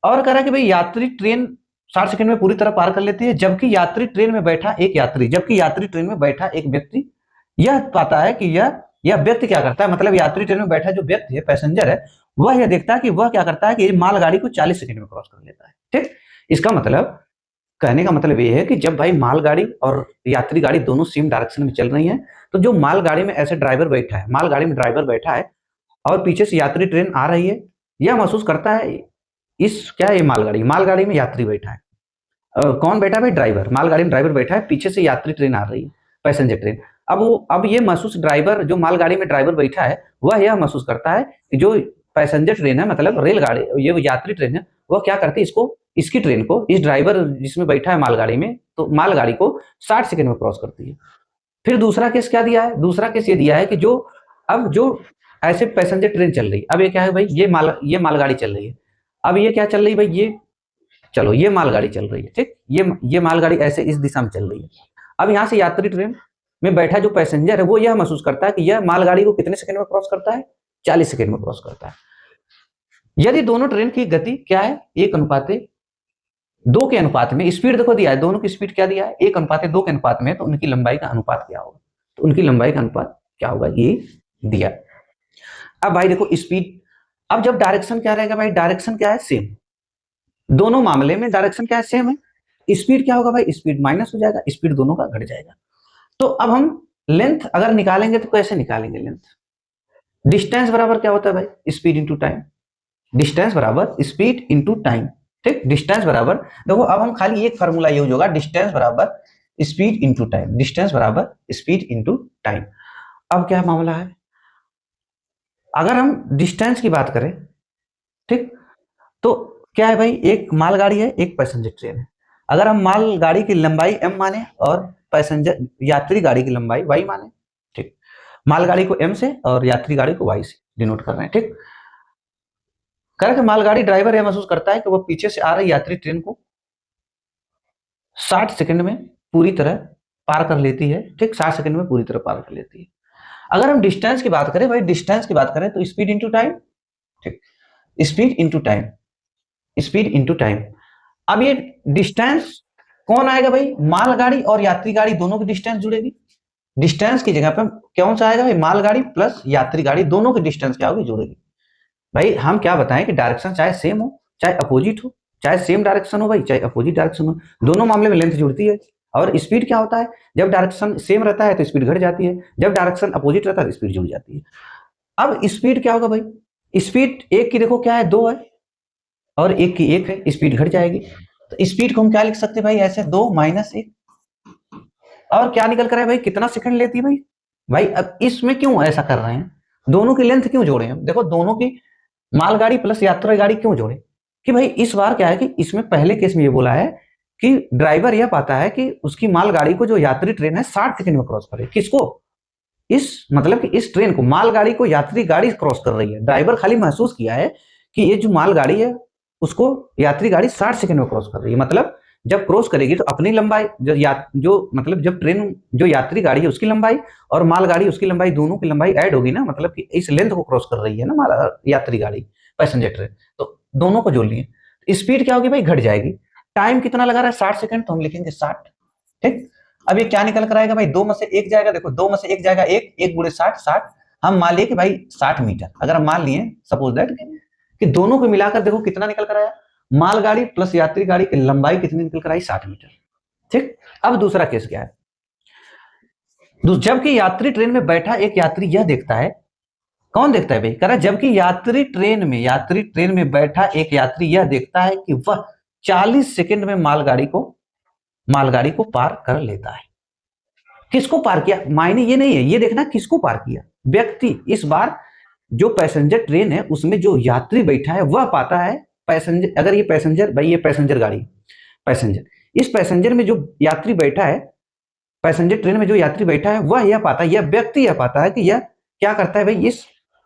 Speaker 1: और कह रहा है कि भाई यात्री ट्रेन 60 सेकंड में पूरी तरह पार कर लेती है, जबकि यात्री ट्रेन में बैठा एक यात्री, जबकि यात्री ट्रेन में बैठा एक व्यक्ति यह पाता है कि यह व्यक्ति क्या करता है, मतलब यात्री ट्रेन में बैठा जो व्यक्ति है, पैसेंजर है, वह यह देखता है कि वह क्या करता है कि मालगाड़ी को 40 सेकंड में क्रॉस कर लेता है। ठीक, इसका मतलब, कहने का मतलब ये है कि जब भाई मालगाड़ी और यात्री गाड़ी दोनों सेम डायरेक्शन में चल रही हैं तो जो मालगाड़ी में ऐसे ड्राइवर बैठा है, मालगाड़ी में ड्राइवर बैठा है और पीछे से यात्री ट्रेन आ रही है, यह महसूस करता है इस क्या है, मालगाड़ी में यात्री बैठा है, कौन बैठा है भाई, ड्राइवर, मालगाड़ी में ड्राइवर बैठा है, पीछे से यात्री ट्रेन आ रही है, पैसेंजर ट्रेन। अब ये महसूस ड्राइवर, जो मालगाड़ी में ड्राइवर बैठा है वह यह महसूस करता है कि जो पैसेंजर ट्रेन है, मतलब रेलगाड़ी, ये यात्री ट्रेन है, वह क्या करती है, इसकी ट्रेन को, इस ड्राइवर जिसमें बैठा है मालगाड़ी में, तो मालगाड़ी को 60 सेकंड में क्रॉस करती है। फिर दूसरा केस क्या दिया है, दूसरा केस ये दिया है कि जो ऐसे पैसेंजर ट्रेन चल रही है, अब ये क्या है भाई, ये मालगाड़ी चल रही है, अब ये क्या चल रही है भाई, ये मालगाड़ी चल रही है, ठीक, ये मालगाड़ी ऐसे इस दिशा में चल रही है। अब यहाँ से यात्री ट्रेन में बैठा जो पैसेंजर है वो यह महसूस करता है कि यह मालगाड़ी को कितने सेकंड में क्रॉस करता है, 40 सेकंड में क्रॉस करता है। यदि दोनों ट्रेन की गति क्या है, 1:2 के अनुपात में, स्पीड देखो दिया है, दोनों की स्पीड क्या दिया है, 1:2 के अनुपात में, तो उनकी लंबाई का अनुपात क्या होगा, तो उनकी लंबाई का अनुपात क्या होगा, ये दिया। अब भाई देखो स्पीड, अब जब डायरेक्शन क्या रहेगा भाई, डायरेक्शन क्या है, सेम, दोनों मामले में डायरेक्शन क्या है, सेम है, स्पीड क्या होगा भाई, स्पीड माइनस हो जाएगा, स्पीड दोनों का घट जाएगा। तो अब हम लेंथ अगर निकालेंगे तो कैसे निकालेंगे लेंथ, डिस्टेंस बराबर क्या होता है भाई, स्पीड इंटू टाइम, डिस्टेंस बराबर स्पीड इंटू टाइम, ठीक, डिस्टेंस बराबर, देखो अब हम खाली एक फार्मूला यूज होगा, डिस्टेंस बराबर स्पीड इंटू टाइम, डिस्टेंस बराबर स्पीड इंटू टाइम। अब क्या मामला है, अगर हम डिस्टेंस की बात करें, ठीक, तो क्या है भाई, एक मालगाड़ी है, एक पैसेंजर ट्रेन है, अगर हम मालगाड़ी की लंबाई m माने और पैसेंजर यात्री गाड़ी की लंबाई y माने, ठीक, मालगाड़ी को m से और यात्री गाड़ी को y से डिनोट कर रहे हैं, ठीक। कह मालगाड़ी ड्राइवर यह महसूस करता है कि वह पीछे से आ रही यात्री ट्रेन को 60 सेकंड में पूरी तरह पार कर लेती है, ठीक, 60 सेकंड में पूरी तरह पार कर लेती है। अगर हम डिस्टेंस की बात करें भाई, डिस्टेंस की बात करें तो स्पीड इंटू टाइम, ठीक, speed into time, speed into time. अब ये डिस्टेंस कौन आएगा भाई, मालगाड़ी और यात्री गाड़ी दोनों की डिस्टेंस जुड़ेगी। डिस्टेंस की जगह पे कौन सा आएगा भाई, मालगाड़ी प्लस यात्री गाड़ी दोनों की डिस्टेंस क्या होगी, जुड़ेगी। भाई हम क्या बताएं कि डायरेक्शन चाहे सेम हो चाहे अपोजिट हो, चाहे सेम डायरेक्शन हो भाई चाहे अपोजिट डायरेक्शन हो, दोनों मामले में लेंथ जुड़ती है। और स्पीड क्या होता है, जब डायरेक्शन सेम रहता है तो स्पीड घट जाती है, जब डायरेक्शन अपोजिट रहता है तो स्पीड जुड़ जाती है। अब स्पीड क्या होगा भाई, स्पीड एक की देखो क्या है, 2 है और एक की 1 है, स्पीड घट जाएगी। तो स्पीड को हम क्या लिख सकते हैं भाई, ऐसे 2 माइनस 1। और क्या निकल कर है भाई, कितना सेकंड लेती है भाई। भाई अब इसमें क्यों ऐसा कर रहे हैं, दोनों की लेंथ क्यों जोड़े हैं, देखो दोनों की मालगाड़ी प्लस यात्री गाड़ी क्यों जोड़े, कि भाई इस बार क्या है कि इसमें पहले केस में ये बोला है कि ड्राइवर यह पाता है कि उसकी मालगाड़ी को जो यात्री ट्रेन है 60 सेकंड में क्रॉस करे। किसको, इस मतलब कि इस ट्रेन को, मालगाड़ी को यात्री गाड़ी क्रॉस कर रही है, ड्राइवर खाली महसूस किया है कि ये जो मालगाड़ी है उसको यात्री गाड़ी 60 सेकंड में क्रॉस कर रही है। मतलब जब क्रॉस करेगी तो अपनी लंबाई जो मतलब जब ट्रेन जो यात्री गाड़ी है उसकी लंबाई और मालगाड़ी उसकी लंबाई, दोनों की लंबाई ऐड होगी ना, मतलब कि इस लेंथ को क्रॉस कर रही है ना माल यात्री गाड़ी, पैसेंजर ट्रेन, तो दोनों को जोड़ लिए। स्पीड क्या होगी भाई, घट जाएगी। टाइम कितना लगा रहा है, 60 सेकंड, तो हम लिखेंगे 60। ठीक, अब ये क्या निकल कर आएगा भाई, 2 में से 1 जाएगा, देखो 2 में से 1 जाएगा, 1 गुणे 60, 60। हम मान लिए कि भाई 60 मीटर, अगर हम मान लिए सपोज दैट कि दोनों को मिलाकर देखो कितना निकल कर आया, मालगाड़ी प्लस यात्री गाड़ी की लंबाई कितनी निकल कर आई, 60 मीटर। ठीक, अब दूसरा केस क्या है, जबकि यात्री ट्रेन में बैठा एक यात्री यह देखता है, कौन देखता है भाई, कह रहा जबकि यात्री ट्रेन में बैठा एक यात्री यह देखता है कि वह 40 सेकंड में मालगाड़ी को पार कर लेता है। किसको पार किया, मायने ये नहीं है, ये देखना किसको पार किया, व्यक्ति। इस बार जो पैसेंजर ट्रेन है उसमें जो यात्री बैठा है वह पाता है, पैसेंजर, अगर ये पैसेंजर भाई, ये पैसेंजर गाड़ी, पैसेंजर, इस पैसेंजर में जो यात्री बैठा है, पैसेंजर ट्रेन में जो यात्री बैठा है वह यह पाता है, यह व्यक्ति यह पाता है कि यह क्या करता है भाई, इस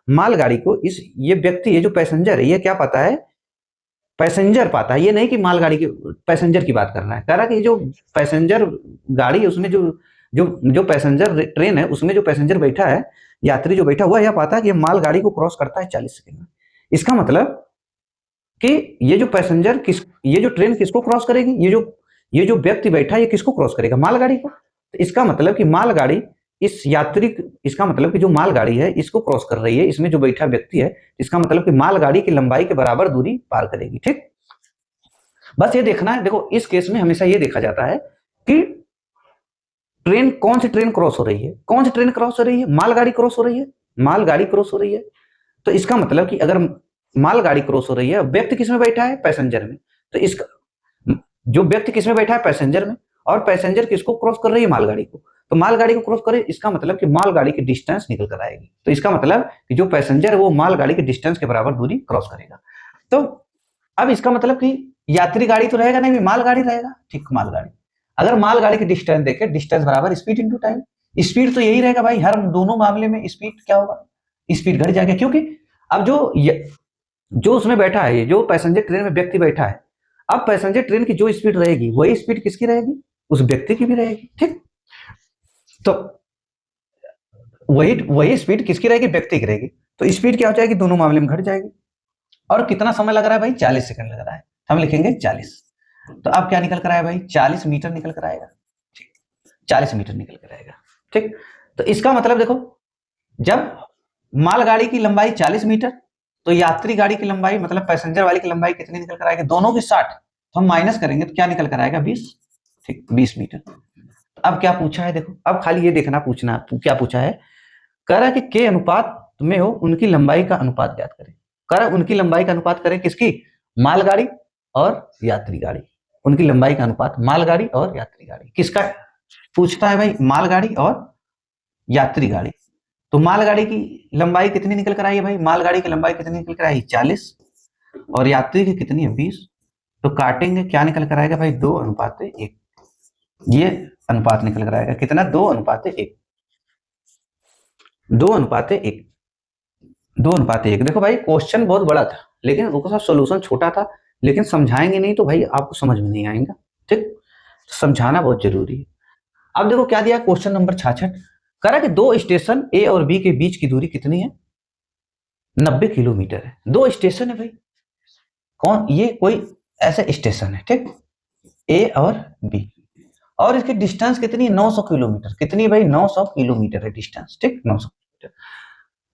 Speaker 1: मालगाड़ी को, इस ये व्यक्ति है जो पैसेंजर है, ये क्या पाता है, पैसेंजर पाता है। ये नहीं कि मालगाड़ी के पैसेंजर की बात कर रहा है, कह रहा है कि जो पैसेंजर गाड़ी है उसमें जो जो जो पैसेंजर ट्रेन है उसमें जो पैसेंजर बैठा है, यात्री जो बैठा, वह यह पाता है कि मालगाड़ी को क्रॉस करता है 40 सेकंड में। इसका मतलब कि ये जो पैसेंजर ये जो ट्रेन किसको क्रॉस करेगी, ये जो व्यक्ति बैठा है ये किसको क्रॉस करेगा, मालगाड़ी को। तो इसका मतलब कि मालगाड़ी इस यात्री, इसका मतलब कि जो मालगाड़ी है इसको क्रॉस कर रही है, इसमें जो बैठा व्यक्ति है, इसका मतलब कि मालगाड़ी की लंबाई के बराबर दूरी पार करेगी। ठीक, बस ये देखना है। देखो इस केस में हमेशा ये देखा जाता है कि ट्रेन, कौन सी ट्रेन क्रॉस हो रही है, कौन सी ट्रेन क्रॉस हो रही है, मालगाड़ी क्रॉस हो रही है, मालगाड़ी क्रॉस हो रही है। तो इसका मतलब कि अगर मालगाड़ी क्रॉस हो रही है, व्यक्ति किसमें बैठा है, पैसेंजर में, तो इसका जो व्यक्ति किसमें बैठा है, पैसेंजर में, और पैसेंजर किसको क्रॉस कर रही है, मालगाड़ी को, तो मालगाड़ी को क्रॉस करे, इसका मतलब कि मालगाड़ी की डिस्टेंस निकल कर आएगी। तो इसका मतलब कि जो पैसेंजर है वो मालगाड़ी की डिस्टेंस के बराबर दूरी क्रॉस करेगा। तो अब इसका मतलब कि यात्री गाड़ी तो रहेगा नहीं, मालगाड़ी रहेगा। ठीक, मालगाड़ी, अगर मालगाड़ी की डिस्टेंस देखे, डिस्टेंस बराबर स्पीड इंटू टाइम, स्पीड तो यही रहेगा भाई, हर दोनों मामले में स्पीड क्या होगा, स्पीड घट जाएगा, क्योंकि अब जो उसमें बैठा है, जो पैसेंजर ट्रेन में व्यक्ति बैठा है, अब पैसेंजर ट्रेन की जो स्पीड रहेगी वही स्पीड किसकी रहेगी, उस व्यक्ति की भी रहेगी। ठीक, तो वही स्पीड किसकी रहेगी, व्यक्ति की रहेगी। तो स्पीड क्या हो जाएगी, दोनों मामले में घट जाएगी। और कितना समय लग रहा है भाई, 40 सेकंड लग रहा है, हम लिखेंगे 40। तो अब क्या निकल कर आया भाई, 40 मीटर निकल कर आएगा। ठीक, 40 मीटर निकल कर आएगा। ठीक, तो इसका मतलब देखो, जब मालगाड़ी की लंबाई 40 मीटर, तो यात्री गाड़ी की लंबाई मतलब पैसेंजर वाली की लंबाई कितनी निकल कर आएगी, दोनों की 60, तो हम माइनस करेंगे तो क्या निकल कर आएगा, 20। ठीक, 20 मीटर। अब क्या पूछा है, देखो अब खाली ये देखना, पूछना क्या पूछा है, कह रहा है कि के अनुपात में हो उनकी लंबाई का अनुपात ज्ञात करें। कह रहा है उनकी लंबाई का अनुपात करें, किसकी, मालगाड़ी और यात्री गाड़ी, उनकी लंबाई का अनुपात, मालगाड़ी और यात्री गाड़ी, किसका पूछता है भाई, मालगाड़ी और यात्री गाड़ी। तो मालगाड़ी की लंबाई कितनी निकल कर आई है भाई, मालगाड़ी की लंबाई कितनी निकल कर आई, 40, और यात्री की कितनी है, 20। तो काटेंगे, क्या निकल कर आएगा भाई, 2:1। ये अनुपात निकल कर आएगा कितना, 2:1, 2:1, 2:1। देखो भाई क्वेश्चन बहुत बड़ा था, लेकिन उसका सोल्यूशन छोटा था, लेकिन समझाएंगे नहीं तो भाई आपको समझ में नहीं आएगा। ठीक, समझाना बहुत जरूरी है। अब देखो क्या दिया, क्वेश्चन नंबर 66, कह रहा कि 2 स्टेशन ए और बी के बीच की दूरी कितनी है, 90 किलोमीटर है। 2 स्टेशन है भाई, कौन ये, कोई ऐसा स्टेशन है, ठीक, ए और बी, और इसकी डिस्टेंस कितनी है, 900 किलोमीटर। कितनी भाई, 900 किलोमीटर है डिस्टेंस, ठीक, 900 किलोमीटर।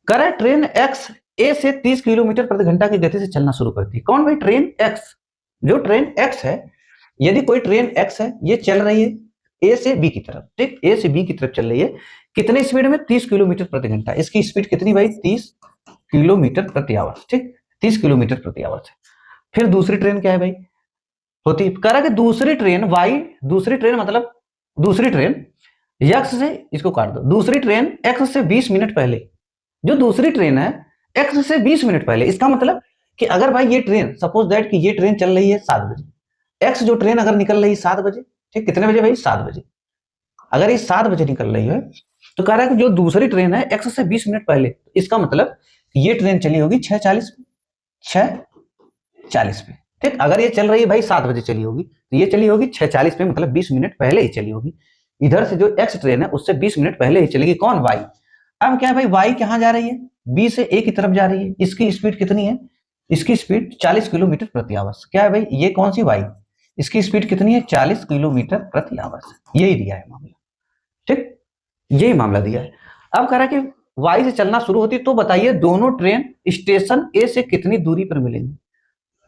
Speaker 1: करे ट्रेन एक्स ए से 30 किलोमीटर प्रति घंटा की गति से चलना शुरू करती है। कौन भाई, ट्रेन एक्स। जो ट्रेन एक्स है, यदि कोई ट्रेन एक्स है, ये चल रही है ए से बी की तरफ, ठीक, ए से बी की तरफ चल रही है, कितने स्पीड में, 30 किलोमीटर प्रति घंटा। इसकी स्पीड कितनी भाई, 30 किलोमीटर प्रति आवर, ठीक, 30 किलोमीटर प्रति आवर से। फिर दूसरी ट्रेन क्या है भाई, होती कह रहा कि दूसरी ट्रेन वाई, दूसरी ट्रेन मतलब दूसरी ट्रेन एक्स से, इसको काट दो, दूसरी ट्रेन एक्स से 20 मिनट पहले, जो दूसरी ट्रेन है एक्स से 20 मिनट पहले। इसका मतलब कि अगर भाई ये ट्रेन, सपोज दैट कि ये ट्रेन चल रही है 7 बजे, एक्स जो ट्रेन अगर निकल रही है 7 बजे, ठीक, कितने बजे भाई, 7 बजे, अगर ये 7 बजे निकल रही है, तो कह रहा है कि जो दूसरी ट्रेन है एक्स से 20 मिनट पहले, इसका मतलब ये ट्रेन चली होगी 6:40 पे, 6:40 पे, ठीक। अगर ये चल रही है भाई 7 बजे चली होगी, तो ये चली होगी 6:40 पे, मतलब 20 मिनट पहले ही चली होगी। इधर से जो एक्स ट्रेन है उससे 20 मिनट पहले ही चलेगी, कौन, वाई। अब क्या है भाई, वाई कहां जा रही है, बी से ए की तरफ जा रही है। इसकी स्पीड कितनी है, इसकी स्पीड 40 किलोमीटर प्रति आवर। क्या है भाई, ये कौन सी, वाई, इसकी स्पीड कितनी है, 40 किलोमीटर प्रति आवर। यही दिया है मामला, ठीक, यही मामला दिया है। अब कह रहा है कि वाई से चलना शुरू होती, तो बताइए दोनों ट्रेन स्टेशन ए से कितनी दूरी पर मिलेंगी।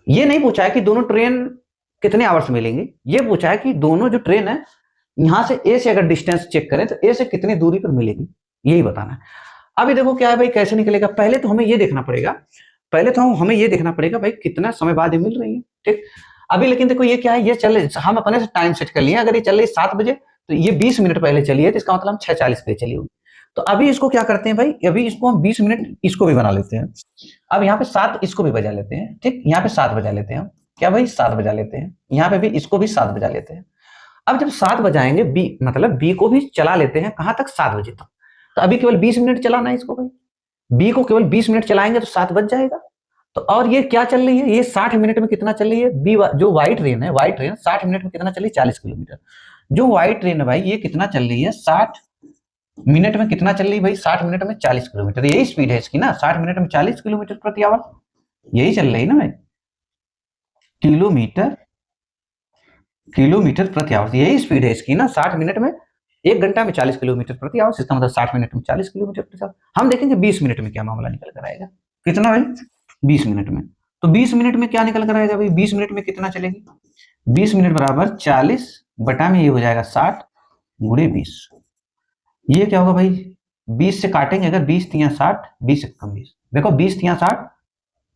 Speaker 1: ये नहीं पूछा है कि दोनों ट्रेन कितने आवर्स मिलेंगे, ये पूछा है कि दोनों जो ट्रेन है यहां से ए से अगर डिस्टेंस चेक करें तो ए से कितनी दूरी पर मिलेगी, यही बताना है। अभी देखो क्या है भाई, कैसे निकलेगा, पहले तो हमें ये देखना पड़ेगा, पहले तो हमें ये देखना पड़ेगा भाई कितना समय बाद ये मिल रही है, ठीक। अभी लेकिन देखो ये क्या है, ये चल, हम अपने से टाइम सेट कर लिए, अगर ये चल रही 7 बजे तो ये 20 मिनट पहले चली है, तो इसका मतलब 6:40 पे चली होगी। तो अभी इसको क्या करते हैं भाई, अभी इसको हम 20 मिनट इसको भी बना लेते हैं। अब यहाँ पे 7 इसको भी बजा लेते हैं, ठीक, यहाँ पे 7 बजा लेते हैं हम, क्या भाई, 7 बजा लेते हैं, यहाँ पे भी इसको भी 7 बजा लेते हैं। अब जब 7 बजाएंगे, बी मतलब बी को भी चला लेते हैं, कहां तक, 7 बजे तक। तो अभी केवल 20 मिनट चलाना है इसको भाई, बी को केवल 20 मिनट चलाएंगे तो 7 बज जाएगा। तो और ये क्या चल रही है, ये 60 मिनट में कितना चल रही है, बी जो वाई ट्रेन है, वाई ट्रेन 60 मिनट में कितना चली, 40 किलोमीटर। जो वाई ट्रेन है भाई, ये कितना चल रही है, 60 मिनट में कितना चल रही है भाई, 60 मिनट में 40 किलोमीटर। यही स्पीड है इसकी ना, 60 मिनट में 40 किलोमीटर प्रति आवर, यही चल रही है ना भाई, किलोमीटर किलोमीटर प्रति आवर, यही स्पीड है इसकी ना, 60 मिनट में, 1 घंटा में 40 किलोमीटर प्रति आवर, इसका मतलब 60 मिनट में 40 किलोमीटर प्रति आवर। हम देखेंगे 20 मिनट में क्या मामला निकल कर आएगा, कितना भाई, 20 मिनट में। तो 20 मिनट में क्या निकल कर आएगा भाई, 20 मिनट में कितना चलेगी, 20 मिनट बराबर 40 बटा में ये हो जाएगा 60 गुणे 20। ये क्या होगा भाई, 20 से काटेंगे अगर, 20 तिया 60, 20 एकम 20, देखो 20 तिया 60,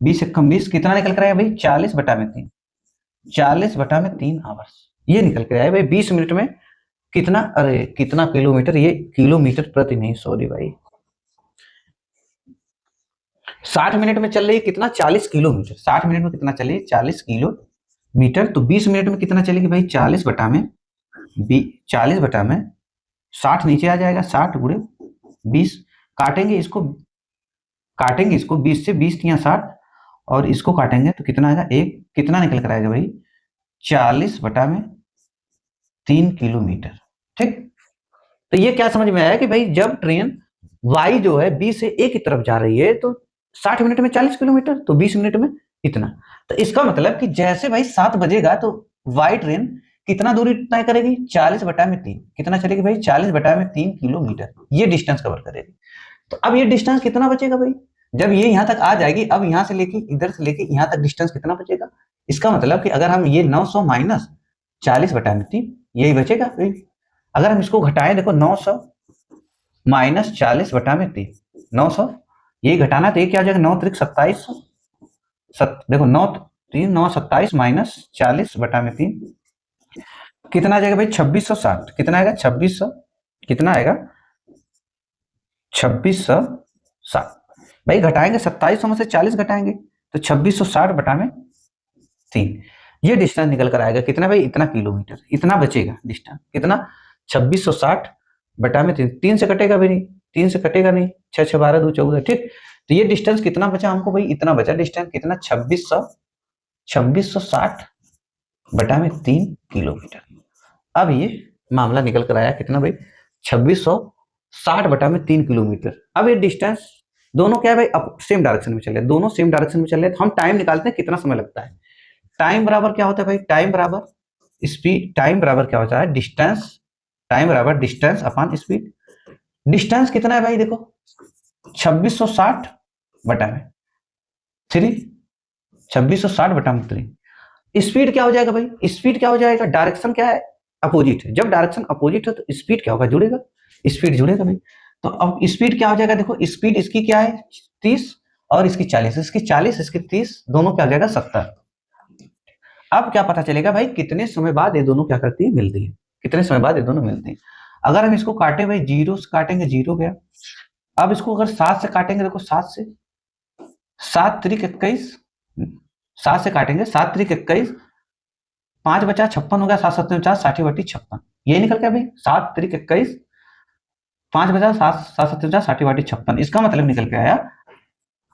Speaker 1: 20 एकम 20, कितना निकल कर आएगा भाई, 40 बटा में 3, 40 बटा में 3 आवर्स, ये निकल कर आएगा भाई 20 मिनट में कितना, अरे कितना किलोमीटर, ये किलोमीटर प्रति नहीं, सॉरी भाई, 60 मिनट में चल रही है कितना, 40 किलोमीटर, 60 मिनट में कितना चलेगी, 40 किलोमीटर। तो 20 मिनट में कितना चलेगी भाई, 40 बटा में 40 बटा में 60 नीचे आ जाएगा, 60 गुणे 20, काटेंगे इसको 20 से, 20 तिया 60 और इसको काटेंगे तो कितना आएगा, एक कितना निकल कर आएगा भाई, 40 बटा में 3 किलोमीटर, ठीक। तो ये क्या समझ में आया कि भाई जब ट्रेन वाई जो है बी से ए की तरफ जा रही है तो 60 मिनट में 40 किलोमीटर, तो 20 मिनट में इतना। तो इसका मतलब कि जैसे भाई 7 बजेगा तो वाई ट्रेन कितना दूरी तय करेगी, 40 बटा में 3, कितना चलेगी भाई, 40 बटा में 3 किलोमीटर, ये डिस्टेंस कवर करेगी। तो अब ये डिस्टेंस कितना बचेगा भाई, जब ये यहां तक आ जाएगी, अब यहां से लेके इधर से लेके यहां तक डिस्टेंस कितना बचेगा, इसका मतलब कि अगर हम ये 900 माइनस 40 बटा में 3, यही बचेगा भाई। अगर हम इसको घटाएं, देखो 900 माइनस 40 बटा में 3, 900, यही घटाना तो ये क्या हो जाएगा, 9 त्रिक 27, देखो 9 3 9 27 माइनस 40 बटा में 3, कितना आ जाएगा भाई, 2660, कितना आएगा, 2600, कितना आएगा, 2660 भाई, घटाएंगे 2700 में से 40 घटाएंगे तो 2660 बटा में 3, ये डिस्टेंस निकल कर आएगा कितना भाई, इतना किलोमीटर, इतना बचेगा डिस्टेंस, कितना, 2660 बटा में 3, 3 से कटेगा भी नहीं, 3 से कटेगा नहीं, 6 6 12 2 14, ठीक। तो ये डिस्टेंस कितना बचा हमको भाई, इतना बचा डिस्टेंस, कितना, 2660 बटा में 3 किलोमीटर। अब ये मामला निकल कर आया कितना भाई, 2660 बटा में 3 किलोमीटर। अब ये डिस्टेंस दोनों क्या है भाई, अब सेम डायरेक्शन में चल रहे, दोनों सेम डायरेक्शन में चल रहे, तो हम टाइम निकालते हैं कितना समय लगता है। टाइम बराबर क्या होता है भाई, टाइम बराबर स्पीड, टाइम बराबर क्या होता है, डिस्टेंस, टाइम बराबर डिस्टेंस अपॉन स्पीड। डिस्टेंस कितना है भाई, देखो 2660 बटा में 3, 2660 बटा में 3। स्पीड क्या हो जाएगा भाई, स्पीड क्या हो जाएगा, डायरेक्शन क्या है, अपोजिट है, जब डायरेक्शन अपोजिट है तो स्पीड क्या होगा, जुड़ेगा, स्पीड जुड़ेगा भाई। तो अब स्पीड क्या हो जाएगा, देखो स्पीड इसकी क्या है 30 और इसकी 40, इसकी 40 इसकी 30, दोनों क्या हो जाएगा 70। अब क्या पता चलेगा भाई, कितने समय बाद ये दोनों क्या करती है, मिलती है, कितने समय बाद ये दोनों मिलती है। अगर हम इसको काटे भाई, जीरो से काटेंगे जीरो गया। अब इसको अगर 7 से काटेंगे, देखो 7 से, 7 त्रिक 21, 7 से काटेंगे, 7 त्रिक 21, 5 बचा 56 हो गया, 7 7 50, 60 बटी 56, ये निकल गया भाई 7 त्रिक 21, 5 बचा 7 7 7 50, 60 बटी 56, इसका मतलब निकल के आया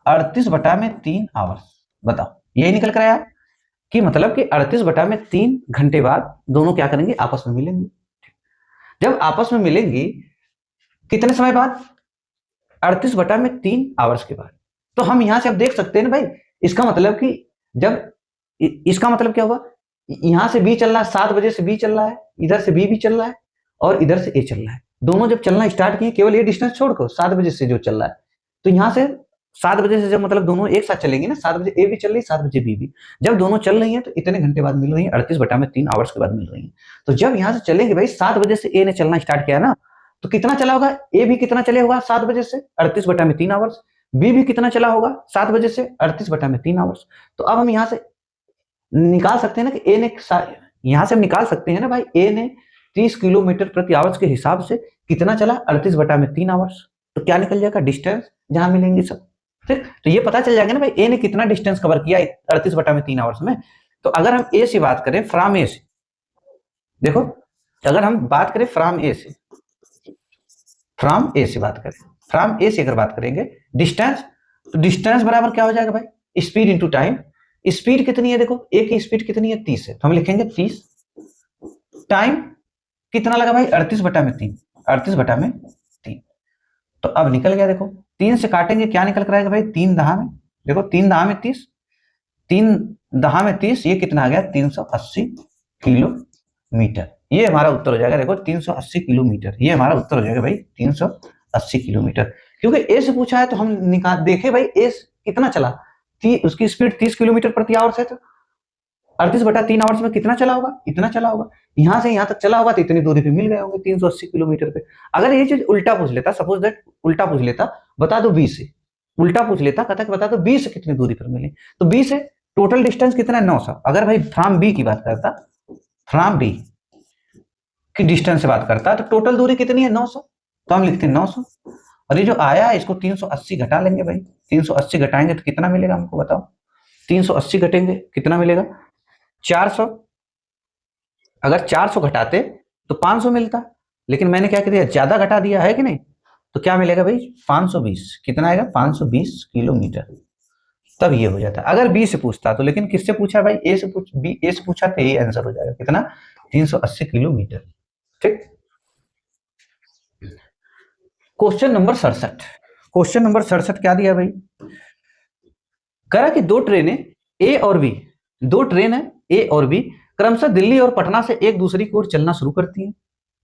Speaker 1: 38 बटा में 3 आवर्स। बताओ, यही निकल कर आया कि मतलब कि 38 बटा में 3 घंटे बाद दोनों क्या करेंगे, आपस में मिलेंगे। जब आपस में मिलेंगी कितने समय बाद, 38 बटा में 3 आवर्स के बाद। तो हम यहां से अब देख सकते हैं ना भाई, इसका मतलब कि जब, इसका मतलब क्या हुआ, यहां से बी चल रहा है, 7 बजे से बी चल रहा है, इधर से बी भी चल रहा है और इधर से ए चल रहा है, दोनों जब चलना स्टार्ट किए, केवल ये डिस्टेंस छोड़कर 7 बजे से जो चल रहा है, तो यहां से 7 बजे से जब मतलब दोनों एक साथ चलेंगे ना, 7 बजे ए भी चल रही है, 7 बजे बी भी, जब दोनों चल रही है तो इतने घंटे बाद मिल रही है, 38 बटा में 3 आवर्स के बाद मिल रही है। तो जब यहां से चलेंगे भाई, 7 बजे से ए ने चलना स्टार्ट किया ना, तो कितना चला होगा, ए भी कितना चले होगा 7 बजे से, 38 बटा में 3 आवर्स, बी भी कितना चला होगा 7 बजे से, 38 बटा में 3 आवर्स। तो अब हम यहां से निकाल सकते हैं ना कि ए ने, यहां से हम निकाल सकते हैं ना भाई, ए ने 30 किलोमीटर प्रति आवर्स के हिसाब से कितना चला, 38 बटा में 3 आवर्स। तो क्या निकल जाएगा, डिस्टेंस जहां मिलेंगे सब, ठीक। तो ये पता चल जाएगा ना भाई, ए ने कितना डिस्टेंस कवर किया 38 बटा में 3 आवर्स में। तो अगर हम ए से बात करें, फ्रॉम ए से, देखो अगर हम बात करें फ्रॉम ए से, फ्रॉम ए से बात करें, फ्रॉम ए से अगर बात करेंगे डिस्टेंस, तो डिस्टेंस बराबर क्या हो जाएगा भाई, स्पीड इंटू टाइम। स्पीड कितनी है, देखो ए की स्पीड कितनी है 30 है, तो हम लिखेंगे 30, टाइम कितना लगा भाई 38 बटा में 3, 38 बटा में 3। तो अब निकल गया, देखो 3 से काटेंगे क्या निकल कर आएगा भाई, 3 दहा में, देखो 3 दहा में 30, 3 दहा में 30, ये कितना आ गया 380 किलोमीटर। ये हमारा उत्तर हो जाएगा, देखो 380 किलोमीटर, ये हमारा उत्तर हो जाएगा भाई 380 किलोमीटर। क्योंकि ए से पूछा है तो हम निकाल देखे भाई ए कितना चला, उसकी स्पीड 30 किलोमीटर प्रति आवर्स है, तो 38 बटा 3 आवर्स में कितना चला होगा, इतना चला होगा, यहां से यहां तक चला होगा तो इतनी दूरी पे मिल गए होंगे 380 किलोमीटर पे। अगर ये चीज उल्टा पूछ लेता, सपोज दैट उल्टा पूछ लेता, बता दो 20 से, उल्टा पूछ लेता, कहता कि बता दो 20 से कितनी दूरी पर मिले, तो 20 से टोटल डिस्टेंस कितना है 900। अगर भाई फ्रॉम बी की बात करता, फ्रॉम बी की डिस्टेंस से बात करता, तो टोटल दूरी कितनी है 900, तो हम लिखते हैं 900। और ये जो आया इसको 380 घटा लेंगे भाई, 380 घटाएंगे तो कितना मिलेगा हमको बताओ, 380 घटेंगे कितना मिलेगा 400। अगर 400 घटाते तो 500 मिलता, लेकिन मैंने क्या कर दिया, ज्यादा घटा दिया है कि नहीं, तो क्या मिलेगा भाई 520, कितना आएगा 520 किलोमीटर। तब ये हो जाता। अगर बी से पूछता तो, लेकिन किससे पूछा भाई, ए से पूछ, बी ए से पूछा तो ये आंसर हो जाएगा कितना 380 किलोमीटर, ठीक। क्वेश्चन नंबर 67, क्वेश्चन नंबर 67 क्या दिया भाई, करा कि दो ट्रेनें ए और बी, दो ट्रेन है ए और बी, क्रमशः दिल्ली और पटना से एक दूसरी की ओर चलना शुरू करती हैं,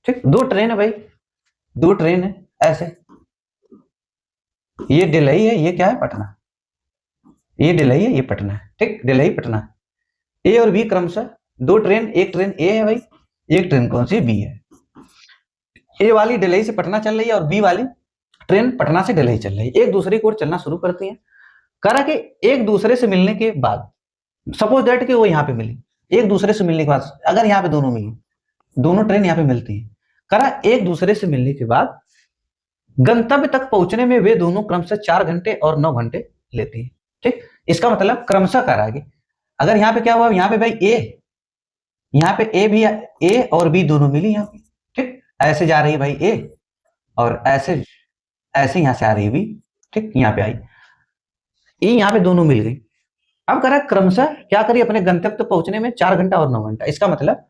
Speaker 1: ठीक। दो ट्रेन है भाई, दो ट्रेन है ऐसे, ये दिल्ली है, ये क्या है पटना, ये दिल्ली है, ये पटना है, ठीक, दिल्ली पटना। ए और बी क्रमशः दो ट्रेन, एक ट्रेन ए है भाई, एक ट्रेन कौन सी बी है। ए वाली दिल्ली से पटना चल रही है और बी वाली ट्रेन पटना से दिल्ली चल रही है, एक दूसरे की ओर चलना शुरू करती है। करा कि एक दूसरे से मिलने के बाद, सपोज दैट कि वो यहाँ पे मिली, एक दूसरे से मिलने के बाद, अगर यहाँ पे दोनों मिली, दोनों ट्रेन यहाँ पे मिलती है, करा एक दूसरे से मिलने के बाद गंतव्य तक पहुंचने में वे दोनों क्रमशः 4 घंटे और 9 घंटे लेती है, ठीक। इसका मतलब क्रमशः करा कि अगर यहाँ पे क्या हुआ, यहाँ पे भाई ए, यहाँ पे ए भी, ए और बी दोनों मिली यहाँ पे, ठीक, ऐसे जा रही है भाई ए और ऐसे ऐसे यहां से आ रही है बी, ठीक, यहाँ पे आई ए, यहाँ पे दोनों मिल गई। अब करा क्रमशः क्या करिए, अपने गंतव्य तक पहुंचने में 4 घंटा और 9 घंटा। इसका मतलब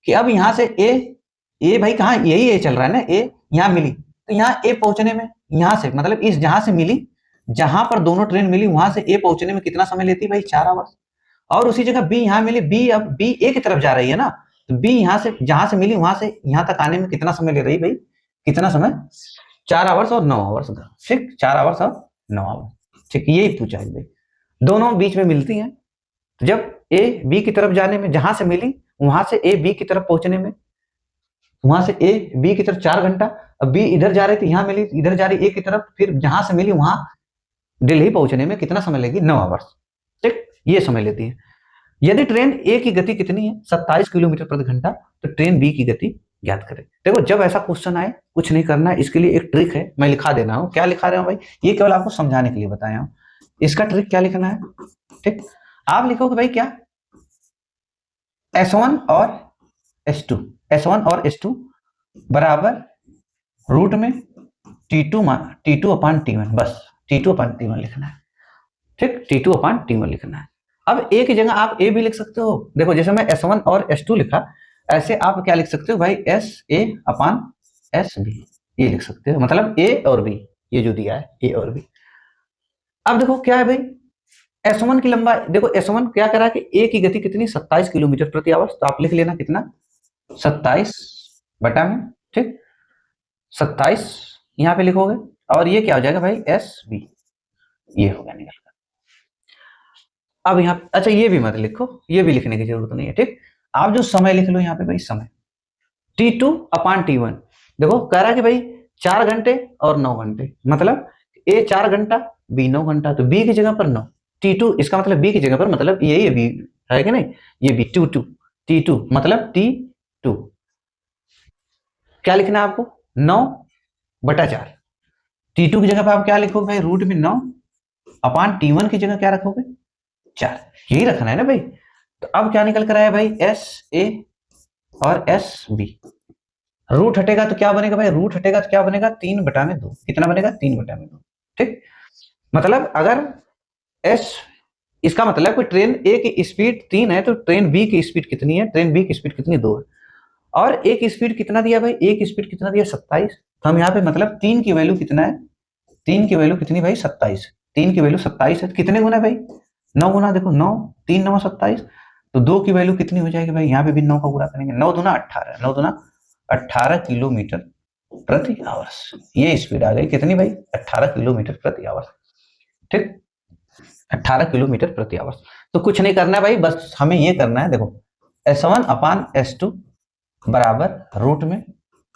Speaker 1: कि अब यहां से ए भाई कहाँ, यही ए चल रहा है ना, ए यहाँ मिली, तो यहाँ ए पहुंचने में, यहां से मतलब इस जहां से मिली जहां पर दोनों ट्रेन मिली वहां से ए पहुंचने में कितना समय लेती है भाई? 4 आवर्स। और उसी जगह बी यहाँ मिली, बी अब बी ए की तरफ जा रही है ना, तो बी यहाँ से जहां से मिली वहां से यहाँ तक आने में कितना समय ले रही भाई? कितना समय? 4 आवर्स और 9 आवर्स। ठीक, 4 आवर्स और 9 आवर्स। ठीक, यही पूछा है भाई। दोनों बीच में मिलती हैं, तो जब ए बी की तरफ जाने में, जहां से मिली वहां से ए बी की तरफ पहुंचने में, वहां से ए बी की तरफ 4 घंटा। अब बी इधर जा रही थी, यहां मिली, इधर जा रही ए की तरफ, फिर जहां से मिली वहां दिल्ली पहुंचने में कितना समय लेगी? 9 आवर्स। ठीक, ये समय लेती है। यदि ट्रेन ए की गति कितनी है? 27 किलोमीटर प्रति घंटा, तो ट्रेन बी की गति ज्ञात करें। देखो, जब ऐसा क्वेश्चन आए, कुछ नहीं करना है, इसके लिए एक ट्रिक है, मैं लिखा देना हूं। क्या लिखा रहा हूं भाई? ये केवल आपको समझाने के लिए बताया हूं। इसका ट्रिक क्या लिखना है? ठीक, आप लिखोगे भाई क्या? S1 और S2, S1 और S2 बराबर रूट में T2 अपान T1, बस T2 अपान T1 लिखना है। ठीक, T2 अपान T1 लिखना है। अब ए की जगह आप ए भी लिख सकते हो। देखो, जैसे मैं S1 और S2 लिखा, ऐसे आप क्या लिख सकते हो भाई? SA अपान SB, ये लिख सकते हो। मतलब ए और बी, ये जो दिया है ए और बी। अब देखो क्या है भाई, S1 की लंबाई, देखो S1 क्या करा कि ए की गति कितनी? 27 किलोमीटर प्रति आवर्स, तो आप लिख लेना कितना? 27 बटा में, ठीक, 27 यहां पे लिखोगे, और ये क्या हो जाएगा भाई? SB, ये होगा निकल कर। अब यहाँ, अच्छा ये भी मत लिखो, ये भी लिखने की जरूरत नहीं है। ठीक, आप जो समय लिख लो यहाँ पे भाई, समय T2 अपान T1। देखो कह रहा है कि भाई 4 घंटे और 9 घंटे, मतलब ए 4 घंटा, बी 9 घंटा, तो बी की जगह पर 9, T2, इसका मतलब बी की जगह पर, मतलब यही है बी, है कि नहीं? ये बी T2 मतलब T2 क्या लिखना है आपको? 9 बटा 4। T2 की जगह पर आप क्या लिखोगे भाई? रूट में 9 अपान T1 की जगह क्या रखोगे? 4, यही रखना है ना भाई। तो अब क्या निकल कर आया भाई? SA और SB। रूट हटेगा तो क्या बनेगा भाई? रूट हटेगा तो क्या बनेगा? 3 बटा में 2। कितना बनेगा? 3 बटा में 2। ठीक, मतलब अगर S, इसका मतलब कोई ट्रेन ए की स्पीड 3 है, तो ट्रेन बी की स्पीड कितनी है? ट्रेन बी की स्पीड कितनी? 2 है। और ए की स्पीड कितना दिया भाई? ए की स्पीड कितना दिया? 27। तो हम यहाँ पे मतलब 3 की वैल्यू कितना है? 3 की वैल्यू कितनी भाई? 27। 3 की वैल्यू 27 है, कितने गुना भाई? 9 गुना। देखो 9, 3 9 27, तो 2 की वैल्यू कितनी हो जाएगी भाई? यहाँ पे भी 9 का गुणा करेंगे, 9 दूना 18, 9 दूना 18 किलोमीटर प्रति आवर्स। ये स्पीड आ गई कितनी भाई? 18 किलोमीटर प्रति आवर्स। ठीक, 18 किलोमीटर प्रति आवर्स। तो कुछ नहीं करना है भाई, बस हमें ये करना है, देखो S1 अपान S2 बराबर रूट में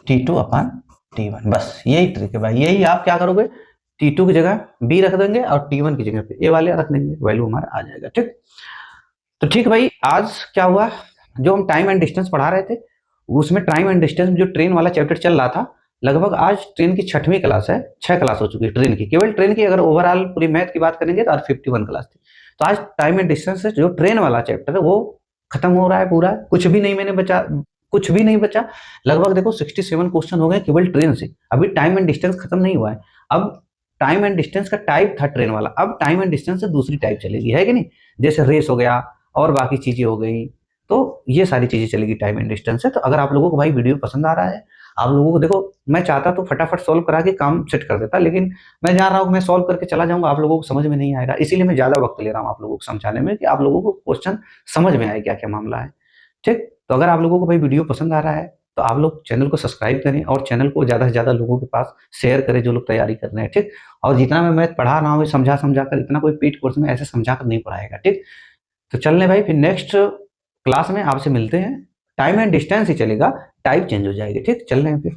Speaker 1: T2 अपान T1, बस यही ट्रिक है भाई। यही आप क्या करोगे? T2 की जगह B रख देंगे और T1 की जगह पे ए वाले रख देंगे, वैल्यू हमारा आ जाएगा। ठीक, तो ठीक भाई, आज क्या हुआ, जो हम टाइम एंड डिस्टेंस पढ़ा रहे थे, उसमें टाइम एंड डिस्टेंस में जो ट्रेन वाला चैप्टर चल रहा था, लगभग आज ट्रेन की 6वीं क्लास है, 6 क्लास हो चुकी है ट्रेन की, केवल ट्रेन की। अगर ओवरऑल पूरी मैथ की बात करेंगे तो आज 51 क्लास थी। तो आज टाइम एंड डिस्टेंस से जो ट्रेन वाला चैप्टर है वो खत्म हो रहा है पूरा, कुछ भी नहीं मैंने बचा, कुछ भी नहीं बचा। लगभग देखो 67 क्वेश्चन हो गए केवल ट्रेन से। अभी टाइम एंड डिस्टेंस खत्म नहीं हुआ है। अब टाइम एंड डिस्टेंस का टाइप था ट्रेन वाला, अब टाइम एंड डिस्टेंस से दूसरी टाइप चलेगी, है कि नहीं? जैसे रेस हो गया और बाकी चीजें हो गई, तो ये सारी चीजें चलेगी टाइम एंड डिस्टेंस से। तो अगर आप लोगों को भाई वीडियो पसंद आ रहा है, आप लोगों को, देखो मैं चाहता तो फटाफट सॉल्व करा के काम सेट कर देता, लेकिन मैं जान रहा हूँ मैं सॉल्व करके चला जाऊंगा, आप लोगों को समझ में नहीं आएगा, इसीलिए मैं ज्यादा वक्त ले रहा हूँ आप लोगों को समझाने में, कि आप लोगों को क्वेश्चन समझ में आए क्या क्या मामला है। ठीक, तो अगर आप लोगों को भाई वीडियो पसंद आ रहा है तो आप लोग चैनल को सब्सक्राइब करें और चैनल को ज्यादा से ज्यादा लोगों के पास शेयर करें जो लोग तैयारी कर रहे हैं। ठीक, और जितना मैं मैथ पढ़ा रहा हूँ समझा कर, इतना कोई पेड कोर्स में ऐसे समझा कर नहीं पढ़ाएगा। ठीक, तो चलने भाई, फिर नेक्स्ट क्लास में आपसे मिलते हैं। टाइम एंड डिस्टेंस ही चलेगा, टाइप चेंज हो जाएगी। ठीक, चल रहे हैं फिर।